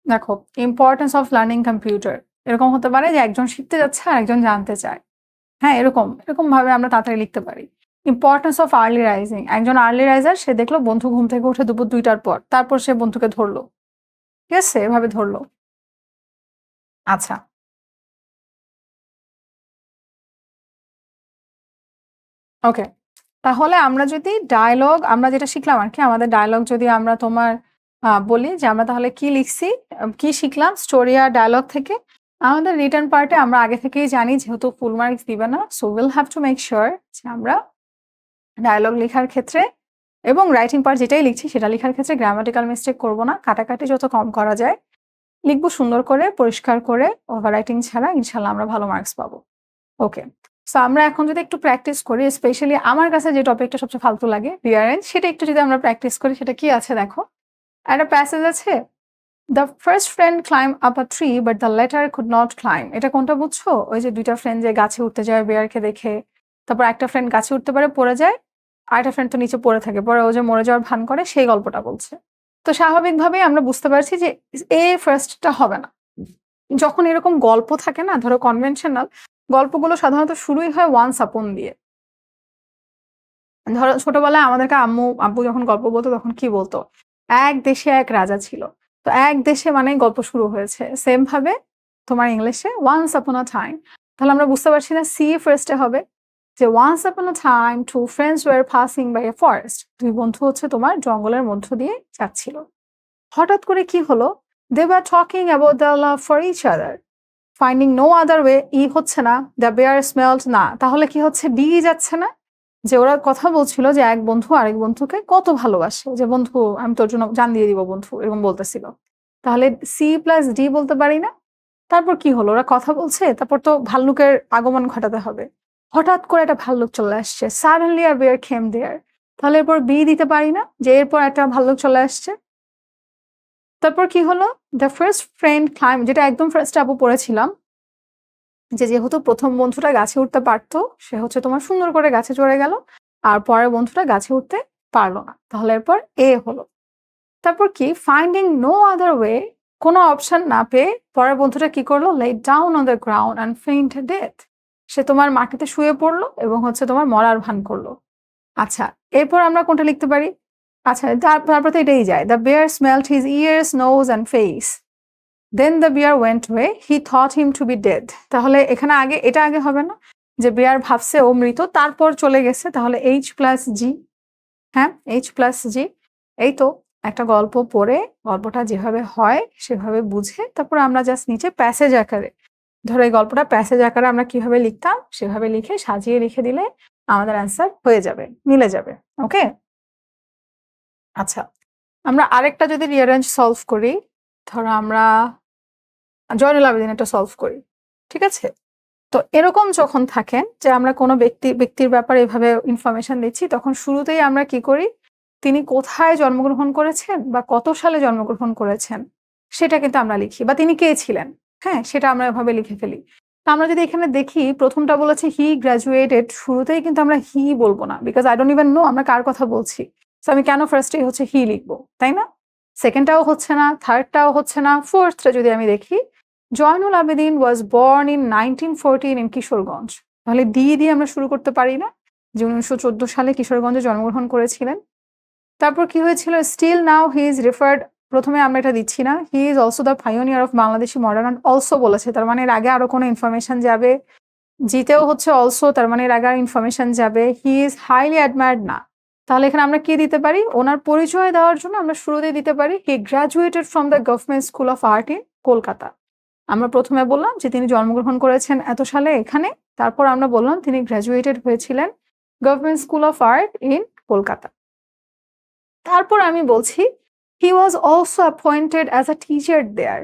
দেখো, ইম্পোর্টেন্স অফ লার্নিং কম্পিউটার এরকম হতে পারে যে একজন শিখতে যাচ্ছে আর একজন জানতে চায়। হ্যাঁ, এরকম ভাবে আমরা তাড়াতাড়ি লিখতে পারি। ইম্পোর্টেন্স অফ আর্লি রাইজিং, একজন আর্লি রাইজার, সে দেখলো বন্ধু ঘুম থেকে উঠে দুপুর ২টার পর, তারপর সে বন্ধুকে ধরলো। ঠিক আছে? এভাবে ধরলো। আচ্ছা। ওকে। তাহলে আমরা যদি ডায়ালগ আমরা যেটা শিখলাম আরকি, আমাদের ডায়ালগ যদি আমরা তোমার বলি যে আমরা তাহলে কি লিখছি, কি শিখলাম স্টোরি আর ডায়ালগ থেকে। আমাদের রিটেন পার্টে আমরা আগে থেকেই জানি যেহেতু ফুল মার্কস দিবে না। So will have to make sure যে আমরা ডায়ালগ লেখার ক্ষেত্রে এবং রাইটিং পার্ট যেটাই লিখছি সেটা লেখার ক্ষেত্রে গ্রামাটিক্যাল মিস্টেক করব না। কাটাকাটি যত কম করা যায়। লিখবো সুন্দর করে, পরিষ্কার করে, ওভার রাইটিং ছাড়া। ইনশাআল্লাহ আমরা ভালো মার্কস পাবো। ওকে। সো আমরা এখন যদি একটু প্র্যাকটিস করি, স্পেশালি আমার কাছে যে টপিকটা সবচেয়ে ফালতু লাগে রিঅ্যারেঞ্জ, সেটা একটু যদি আমরা প্র্যাকটিস করি, সেটা কি আছে দেখো। একটা প্যাসেজ আছে, the first friend claim up a tree but the letter could not claim. এটা কোনটা বুঝছো? ওই যে ২টা ফ্রেন্ড যে গাছে উঠতে যায় বেয়ারকে দেখে, তারপর একটা ফ্রেন্ড গাছে উঠতে পারে, পড়ে যায়, আর একটা ফ্রেন্ড তো নিচে পড়ে থাকে, পরে ও যে মরে যাওয়ার ভান করে, সেই গল্পটা বলছে। তো স্বাভাবিকভাবেই আমরা বুঝতে পারছি যে এ ফার্স্টটা হবে না। যখন এরকম গল্প থাকে না, ধরো কনভেনশনাল গল্পগুলো সাধারণত শুরুই হয় ওয়ান্স আপন দিয়ে। ধরো ছোটবেলায় আমাদেরকে আব্বু যখন গল্প বলতো তখন কি বলতো? এক দেশে এক রাজা ছিল। তো এক দেশে মানেই গল্প শুরু হয়েছে। সেম ভাবে তোমার ইংলিশে ওয়ান্স আপন আ টাইম। তাহলে আমরা বুঝতে পারছি না সি ফার্স্টে হবে যে once upon a time two friends were passing by a forest. ২ বন্ধু হচ্ছে তোমার জঙ্গলের মধ্য দিয়ে যাচ্ছিল। হঠাৎ করে কি হলো? They were talking about the love for each other. Finding no other way, ই হচ্ছে না, দ্য বেয়ার স্মেলড না, তাহলে কি হচ্ছে, ডি যাচ্ছে না? যে ওরা কথা বলছিল যে এক বন্ধু আরেক বন্ধুকে কত ভালোবাসে, যে বন্ধু আমি তোর জন্য জান দিয়ে দিব বন্ধু, এরকম বলতেছিল। তাহলে সি প্লাস ডি বলতে পারি না? তারপর কি হলো, ওরা কথা বলছে, তারপর তো ভাল্লুকের আগমন ঘটাতে হবে। হঠাৎ করে একটা ভাল্লুক চলে আসছে, সাডেনলি আ বেয়ার কেম দেয়ার। তাহলে এরপর বি দিতে পারি না, যে এরপর একটা ভাল্লুক চলে আসছে। তারপর কি হলো, দ্য ফার্স্ট ফ্রেন্ড ক্লাইম, যেটা একদম ফার্স্ট আপু পড়েছিলাম, যে যেহেতু প্রথম বন্ধুটা গাছে উঠতে পারতো, সে হচ্ছে তোমার সুন্দর করে গাছে চড়ে গেল, আর পরের বন্ধুটা গাছে উঠতে পারলো না। তাহলে এরপর এ হলো। তারপর কি, ফাইন্ডিং নো আদার ওয়ে, কোনো অপশন না পেয়ে পরের বন্ধুটা কি করলো, lay down on the ground and faint death. সে তোমার মাটিতে শুয়ে পড়লো এবং হচ্ছে তোমার মরার ভান করলো। আচ্ছা, এরপর আমরা কোনটা লিখতে পারি? আচ্ছা, তারপর তো এটাই যায়, the bear smelled his ears, nose and face. Then the bear went way, he thought him to be dead. তাহলে এখানে আগে এটা আগে হবে না, যে বিয়ার ভাবছে ও মৃত, তারপর চলে গেছে, তাহলে এইচ প্লাস জি। হ্যাঁ, এইচ প্লাস জি। এই তো একটা গল্প পড়ে গল্পটা যেভাবে হয় সেভাবে বুঝে তারপর আমরা জাস্ট নিচে প্যাসেজ আকারে, ধরো এই গল্পটা প্যাসেজ আকারে আমরা কিভাবে লিখতাম সেভাবে লিখে সাজিয়ে লিখে দিলে আমাদের অ্যান্সার হয়ে যাবে, মিলে যাবে। ওকে। আচ্ছা, আমরা আরেকটা যদি রিঅ্যারেঞ্জ সলভ করি, ধরো আমরা জয়নুল আবেদিন এটা সলভ করি। ঠিক আছে? তো এরকম যখন থাকেন যে আমরা কোনো ব্যক্তির ব্যাপারে এভাবে ইনফরমেশন দিচ্ছি, তখন শুরুতেই আমরা কি করি, তিনি কোথায় জন্মগ্রহণ করেছেন বা কত সালে জন্মগ্রহণ করেছেন সেটা কিন্তু আমরা লিখি, বা তিনি কে ছিলেন, হ্যাঁ, সেটা আমরা এভাবে লিখে ফেলি। তো আমরা যদি এখানে দেখি প্রথমটা বলেছে হি গ্র্যাজুয়েটেড, শুরুতেই কিন্তু আমরা হি বলবো না, because I don't even know আমরা কার কথা বলছি। তো আমি কেন ফার্স্টেই হচ্ছে হি লিখবো, তাই না? সেকেন্ডটাও হচ্ছে না, থার্ডটাও হচ্ছে না, ফোর্থটা যদি আমি দেখি, Zainul Abedin was born in 1914 in Kishoreganj. তাহলে ডি দিয়ে আমরা শুরু করতে পারি না, যে 1914 সালে কিশোরগঞ্জে জন্মগ্রহণ করেছিলেন। তারপর কি হয়েছিল, still now he is referred, প্রথমে আমরা এটা দিচ্ছি না, he is also the pioneer of Bangladeshi modern art, also বলেছে, তার মানে এর আগে আরো কোনো ইনফরমেশন যাবে। জিতেও হচ্ছে অলসো, তার মানে এর আগে ইনফরমেশন যাবে। হি ইজ হাইলি অ্যাডমায়ার্ড না, তাহলে এখানে আমরা কি দিতে পারি? ওনার পরিচয় দেওয়ার জন্য আমরা শুরুতেই দিতে পারি he graduated from the government school of art in Kolkata. আমরা প্রথমে বললাম যে তিনি জন্মগ্রহণ করেছেন এত সালে এখানে। তারপর আমরা বললাম তিনি গ্র্যাজুয়েটেড হয়েছিলেন government school of art in Kolkata. তারপর আমি বলছি he was also appointed as a teacher there.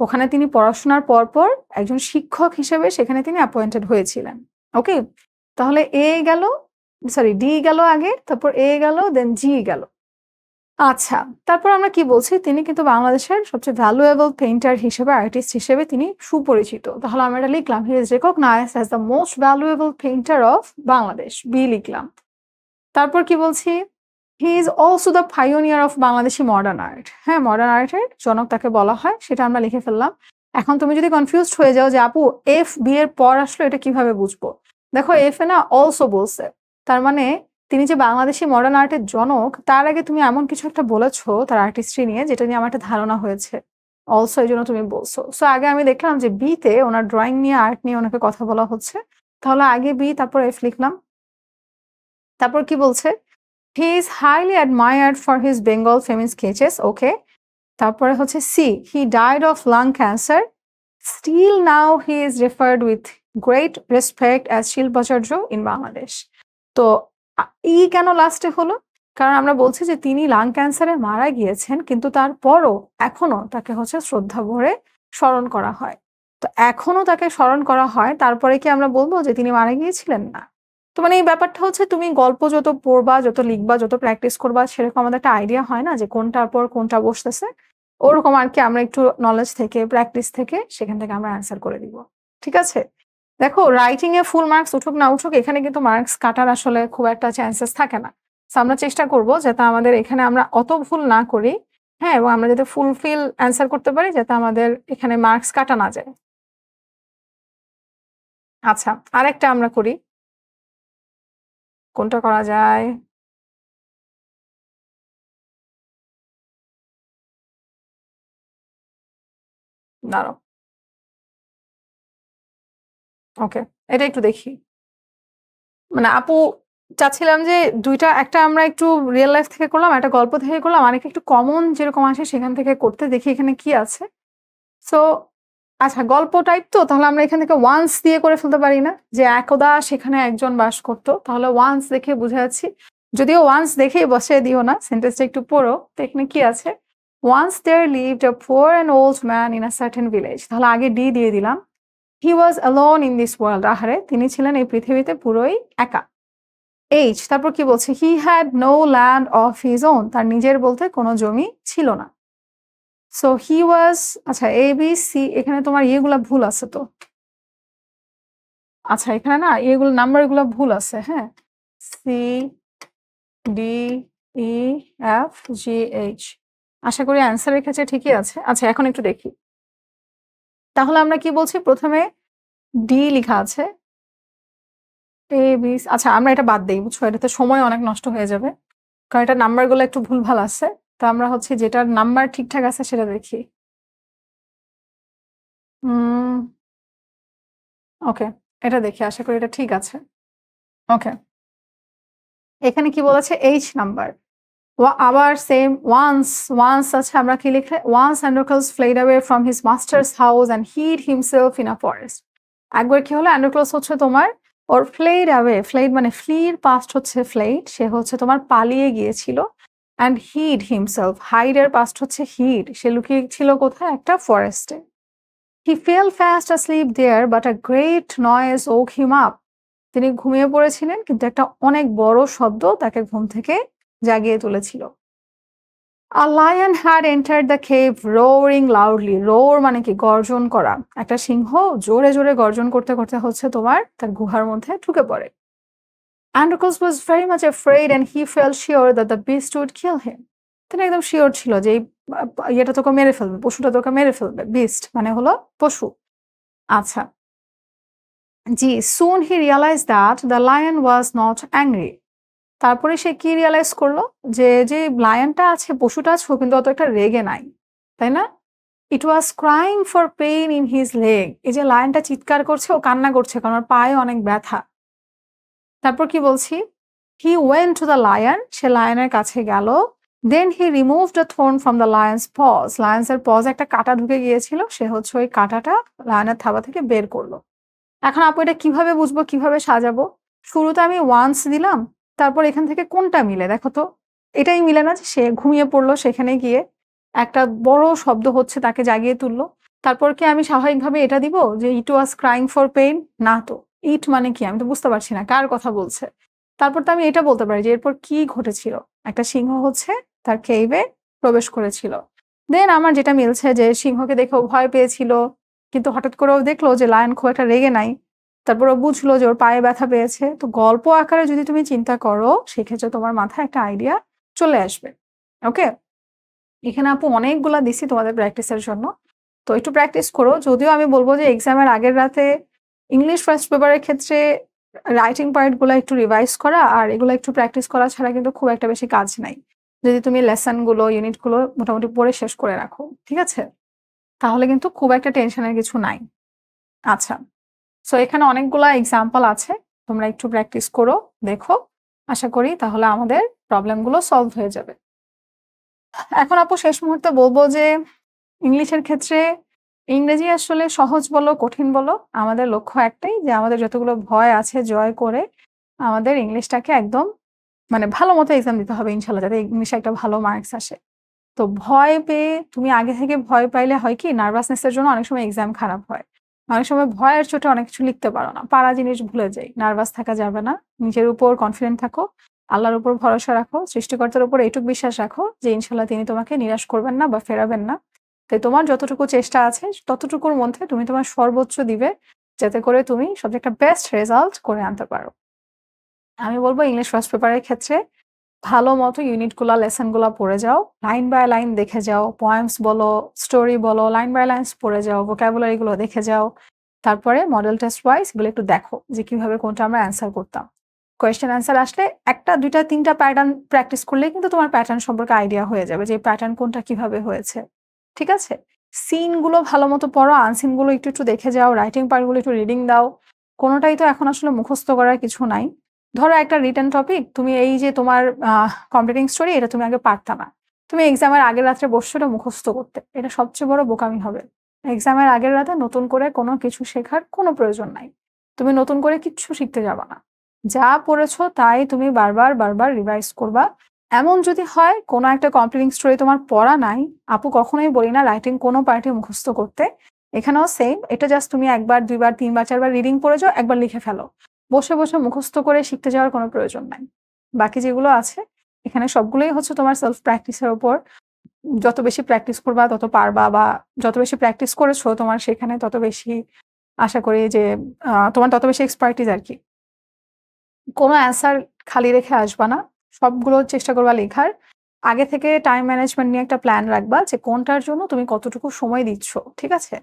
ওখানে তিনি পড়াশোনার পরপর একজন শিক্ষক হিসেবে সেখানে তিনি অ্যাপয়েন্টেড হয়েছিলেন। ওকে, তাহলে এ গেল, সরি ডি গেল আগে, তারপর এ গেল, দেন জি গেল। আচ্ছা, তারপর আমরা কি বলছি? তিনি কিন্তু বাংলাদেশের সবচেয়ে ভ্যালুয়েবল পেইন্টার হিসেবে, আর্টিস্ট হিসেবে তিনি সুপরিচিত। তাহলে আমরা এটা লিখলাম he is recognised as the most valuable painter of Bangladesh, B লিখলাম। তারপর কি বলছি? He is also the pioneer of Bangladeshi modern art. হ্যাঁ, মডার্ন আর্টের জনক তাকে বলা হয়, সেটা আমরা লিখে ফেললাম। এখন তুমি যদি কনফিউজড হয়ে যাও যে আপু এফ বি এর পর আসলো, এটা কিভাবে বুঝবো? দেখো এফ এ না অলসো বলছে, তার মানে তিনি যে বাংলাদেশি মডার্ন আর্টের জনক, তার আগে তুমি এমন কিছু একটা বলেছো তার আর্টিস্ট্রি নিয়ে, যেটা নিয়ে আমার একটা ধারণা হয়েছে। অলসো এই জন্য তুমি বলছো। সো আগে আমি দেখলাম যে বি তে ওনার ড্রয়িং নিয়ে, আর্ট নিয়ে ওনাকে কথা বলা হচ্ছে, তাহলে আগে বি তারপর এফ লিখলাম। তারপর কি বলছে? He is highly admired for his Bengal famine sketches. Okay, তারপরে হচ্ছে C, he died of lung cancer, still now he is referred with great respect as Shilpacharya in Bangladesh. তো ই কেন লাস্টে হলো? কারণ আমরা বলছি যে তিনি লাং ক্যান্সারে মারা গিয়েছেন, কিন্তু তারপরও এখনো তাকে হচ্ছে শ্রদ্ধা ভরে স্মরণ করা হয়। তো এখনো তাকে স্মরণ করা হয়, তারপরে কি আমরা বলবো যে তিনি মারা গিয়েছিলেন? না। তো মানে এই ব্যাপারটা হচ্ছে তুমি গল্প যত পড়বা, যত লিখবা, যত প্র্যাকটিস করবা, সেরকম আমাদের একটা আইডিয়া হয় না যে কোনটার পর কোনটা বসতেছে। ওরকম আর কি আমরা একটু নলেজ থেকে, প্র্যাকটিস থেকে সেখান থেকে আমরা অ্যান্সার করে দিব। ঠিক আছে? দেখো রাইটিং এ ফুল মার্কস উঠুক না উঠুক, এখানে কিন্তু মার্কস কাটার আসলে খুব একটা চান্সেস থাকে না। সো আমরা চেষ্টা করব যাতে আমাদের এখানে আমরা অত ভুল না করি। হ্যাঁ, এবং আমরা যাতে ফুলফিল অ্যান্সার করতে পারি, যাতে আমাদের এখানে মার্কস কাটা না যায়। আচ্ছা, আরেকটা আমরা করি। কোনটা করা যায়? দাঁড়াও। ওকে, এটা একটু দেখি। মানে আপু চাচ্ছিলাম যে ২ টা, একটা আমরা একটু রিয়াল লাইফ থেকে করলাম, একটা গল্প থেকে করলাম, আরেকটা একটু কমন যেরকম আসে সেখান থেকে করতে দেখি এখানে কি আছে। সো আচ্ছা, গল্প টাইপ তো, তাহলে আমরা এখান থেকে ওয়ান্স দিয়ে করে ফেলতে পারি না? যে একদা সেখানে একজন বাস করত। তাহলে ওয়ান্স দেখে বুঝে যাচ্ছি। যদিও ওয়ান্স দেখেই বসিয়ে দিও না, সেন্টেন্সটা একটু পড়ো। তো এখানে কি আছে? Once there lived a poor and old man in a certain village. তাহলে আগে ডি দিয়ে দিলাম। He was alone in this world. আহারে, তিনি ছিলেন এই পৃথিবীতে পুরোই একা। এইচ, তারপর কি বলছে? He had no land of his own. তার নিজের বলতে কোনো জমি ছিল না। সো হি ওয়াজ, আচ্ছা এ বি সি, এখানে তোমার ইয়েগুলা ভুল আছে তো। আচ্ছা, এখানে না এগুলো নাম্বারগুলো ভুল আছে। হ্যাঁ, C D E F G H. আশা করি অ্যান্সারের ক্ষেত্রে ঠিকই আছে। আচ্ছা, এখন একটু দেখি। তাহলে আমরা কি বলছি? প্রথমে ডি লিখা আছে, এ বি। আচ্ছা, আমরা এটা বাদ দেই, বুঝছো? এটাতে সময় অনেক নষ্ট হয়ে যাবে, কারণ এটা নাম্বারগুলো একটু ভুলভাল আছে। তো আমরা হচ্ছে যেটার নাম্বার ঠিকঠাক আছে সেটা দেখি। ওকে, এটা দেখি, আশা করি এটা ঠিক আছে। ওকে, এখানে কি বলেছে? H number. আবার সেম ওয়ান্স, ওয়ান্স আছে, আমরা কি লিখলে? Once Androcles fled away from his master's house and hid himself in a forest. একবার কি হলো? অ্যান্ড্রোক্লস হচ্ছে তোমার, ওর ফ্লেড অ্যাওয়ে, ফ্লেড মানে ফ্লির পাস্ট হচ্ছে ফ্লেড, সে হচ্ছে তোমার পালিয়ে গিয়েছিল। অ্যান্ড হিড হিমসেলফ, হাইড এর পাস্ট হচ্ছে হিড, সে লুকিয়ে ছিল কোথায়? একটা ফরেস্টে। He fell fast asleep there but a great noise woke him up. তিনি ঘুমিয়ে পড়েছিলেন, কিন্তু একটা অনেক বড় শব্দ তাকে ঘুম থেকে জাগিয়ে তুলেছিল। A lion had entered the cave roaring loudly. roar মানে কি? গর্জন করা। একটা সিংহ জোরে জোরে গর্জন করতে করতে হচ্ছে তোমার তার গুহার মধ্যে ঢুকে পড়ে। Androcles was very much afraid and he felt sure that the beast would kill him. তিনি একদম শিওর ছিল যে এই ইয়েটা তোকে মেরে ফেলবে, পশুটা তোকে মেরে ফেলবে। বিস্ট মানে হলো পশু। আচ্ছা, জি, soon he realized that the lion was not angry. তারপরে সে কি রিয়ালাইজ করলো? যে যে লায়নটা আছে, পশুটা আছে, ও কিন্তু অত একটা রেগে নাই, তাই না? It was crying for pain in his leg. এই যে লায়নটা চিৎকার করছে, ও কান্না করছে কারণ ওর পায়ে অনেক ব্যথা। তারপর কি বলছি? He went to the lion, সে লায়নের কাছে গেল। Then he removed a thorn from the lion's paws, লায়ন্সের পজ একটা কাঁটা ঢুকে গিয়েছিল, সে হচ্ছে ওই কাঁটাটা লায়নের থাবা থেকে বের করলো। এখন আপু এটা কিভাবে বুঝবো, কিভাবে সাজাবো? শুরুতে আমি ওয়ান্স দিলাম, তারপর এখান থেকে কোনটা মিলে দেখো তো? এটাই মিলে না যে সে ঘুমিয়ে পড়লো, সেখানে গিয়ে একটা বড় শব্দ হচ্ছে, তাকে জাগিয়ে তুললো। তারপর কি আমি স্বাভাবিকভাবে এটা দিব যে ইট ওয়াজ ক্রাইং ফর পেইন? না তো। ইট মানে কি? আমি তো বুঝতে পারছি না কার কথা বলছে। তারপর তো আমি এটা বলতে পারি যে এরপর কি ঘটেছিল? একটা সিংহ হচ্ছে তার কেইভে প্রবেশ করেছিল। দেন আমার যেটা মিলছে যে সিংহকে দেখে ও ভয় পেয়েছিল। কিন্তু হঠাৎ করে ও দেখলো যে লায়ন খুব একটা রেগে নাই। তারপর ও বুঝলো যে ওর পায়ে ব্যথা পেয়েছে। তো গল্প আকারে যদি তুমি চিন্তা করো, সেক্ষেত্রে তোমার মাথায় একটা আইডিয়া চলে আসবে। ওকে? এখানে আপু অনেকগুলা দিছি তোমাদের প্র্যাকটিসের জন্য। তো একটু প্র্যাকটিস করো। যদিও আমি বলব যে এক্সামের আগের রাতে ইংলিশ ফার্স্ট পেপারের ক্ষেত্রে রাইটিং পার্ট গুলা একটু রিভাইজ করা আর এগুলা একটু প্র্যাকটিস করা ছাড়া কিন্তু খুব একটা বেশি কাজ নাই। যদি তুমি লেসন গুলো, ইউনিট গুলো মোটামুটি পড়ে শেষ করে রাখো। ঠিক আছে? তাহলে কিন্তু খুব একটা টেনশনের কিছু নাই। আচ্ছা। সো এখানে অনেকগুলা এক্সাম্পল আছে। তোমরা একটু প্র্যাকটিস করো, দেখো। আশা করি তাহলে আমাদের প্রবলেম গুলো সলভ হয়ে যাবে। এখন আপু শেষ মুহূর্তে বলব যে ইংলিশের ক্ষেত্রে ইংরেজি আসলে সহজ বলো, কঠিন বলো, আমাদের লক্ষ্য একটাই যে আমাদের যতগুলো ভয় আছে জয় করে আমাদের ইংলিশটাকে একদম মানে ভালো মতো এক্সাম দিতে হবে ইনশাল্লাহ, যাতে ইংলিশে একটা ভালো মার্কস আসে। তো ভয় পেয়ে তুমি আগে থেকে ভয় পাইলে হয় কি, নার্ভাসনেসের জন্য অনেক সময় এক্সাম খারাপ হয়। অনেক সময় ভয়ের চোটে অনেক কিছু লিখতে পারো না, পারা জিনিস ভুলে যাই। নার্ভাস থাকা যাবে না, নিজের উপর কনফিডেন্ট থাকো, আল্লাহর উপর ভরসা রাখো, সৃষ্টিকর্তার উপর এইটুকু বিশ্বাস রাখো যে ইনশাল্লাহ তিনি তোমাকে নিরাশ করবেন না বা ফেরাবেন না। তাই তোমার যতটুকু চেষ্টা আছে ততটুকুর মধ্যে তুমি তোমার সর্বোচ্চ দিবে, যাতে করে তুমি সবচেয়ে একটা বেস্ট রেজাল্ট করে আনতে পারো। আমি বলবো ইংলিশ ফার্স্ট পেপারের ক্ষেত্রে ভালো মতো ইউনিটগুলা, লেসনগুলা পড়ে যাও। লাইন বাই লাইন দেখে যাও। পোয়েমস বলো, স্টোরি বলো, লাইন বাই লাইনস পড়ে যাও। ভোকাবুলারি গুলো দেখে যাও। তারপরে মডেল টেস্ট ওয়াইজ এগুলো একটু দেখো যে কিভাবে কোনটা আমরা অ্যান্সার করতাম। কোয়েশ্চেন অ্যান্সার আসলে ১ টা ২ টা ৩ টা প্যাটার্ন প্র্যাকটিস করলেই কিন্তু তোমার প্যাটার্ন সম্পর্কে আইডিয়া হয়ে যাবে যে প্যাটার্ন কোনটা কিভাবে হয়েছে। ঠিক আছে? সিন গুলো ভালো মতো পড়ো, আনসিন গুলো একটু, একটু দেখে যাও, রাইটিং পার্ট গুলো একটু রিডিং দাও। কোনটাই তো এখন আসলে মুখস্থ করার কিছু নাই। ধরো একটা রিটেন টপিক, তুমি এই যে তোমার কম্পিটিং স্টোরি, এটা তুমি আগে পারতা না। তুমি এক্সামের আগের রাত্রে বসছো এটা মুখস্থ করতে। এটা সবচেয়ে বড় বোকামি হবে। এক্সামের আগের রাতে নতুন করে কোনো কিছু শেখার কোনো প্রয়োজন নাই। তুমি নতুন করে কিচ্ছু শিখতে যাবা না। যা পড়েছো তাই তুমি বারবার, বারবার রিভাইজ করবা। এমন যদি হয় কোনো একটা কম্পিটিং স্টোরি তোমার পড়া নাই, আপু কখনোই বলি না রাইটিং কোনো পার্টি মুখস্থ করতে। এখানেও সেম, এটা জাস্ট তুমি ১ বার, ২ বার, ৩ বার, ৪ বার রিডিং পড়ে যাও, একবার লিখে ফেলো। বসে, বসে মুখস্থ করে শিখতে যাওয়ার কোনো প্রয়োজন নাই। বাকি যেগুলো আছে এখানে সবগুলোই হচ্ছে তোমার সেলফ প্র্যাকটিসের উপর। যত বেশি প্র্যাকটিস করবা তত পারবা, বা যত বেশি প্র্যাকটিস করেছো তোমার সেখানে তত বেশি আশা করি যে তোমার তত বেশি এক্সপার্টিজ আরকি। কোনো অ্যান্সার খালি রেখে আসবা না। সবগুলো চেষ্টা করবা লেখার। আগে থেকে টাইম ম্যানেজমেন্ট নিয়ে একটা প্ল্যান রাখবা যে কোনটার জন্য তুমি কতটুকু সময় দিচ্ছ। ঠিক আছে?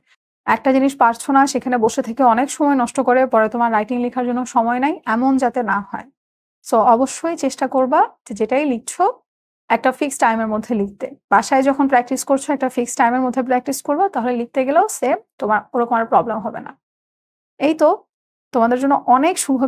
একটা জিনিস পারছো না সেখানে বসে থেকে অনেক সময় নষ্ট করে পরে তোমার রাইটিং লেখার জন্য সময় নাই, এমন যাতে না হয়। সো অবশ্যই চেষ্টা করবা যে যেটাই লিখছো একটা ফিক্সড টাইমের মধ্যে লিখতে। বাসায় যখন প্র্যাকটিস করছো একটা ফিক্সড টাইমের মধ্যে প্র্যাকটিস করবা, তাহলে লিখতে গেলেও সেম তোমার ওরকম আর প্রবলেম হবে না। এই তো, তোমাদের জন্য অনেক শুভ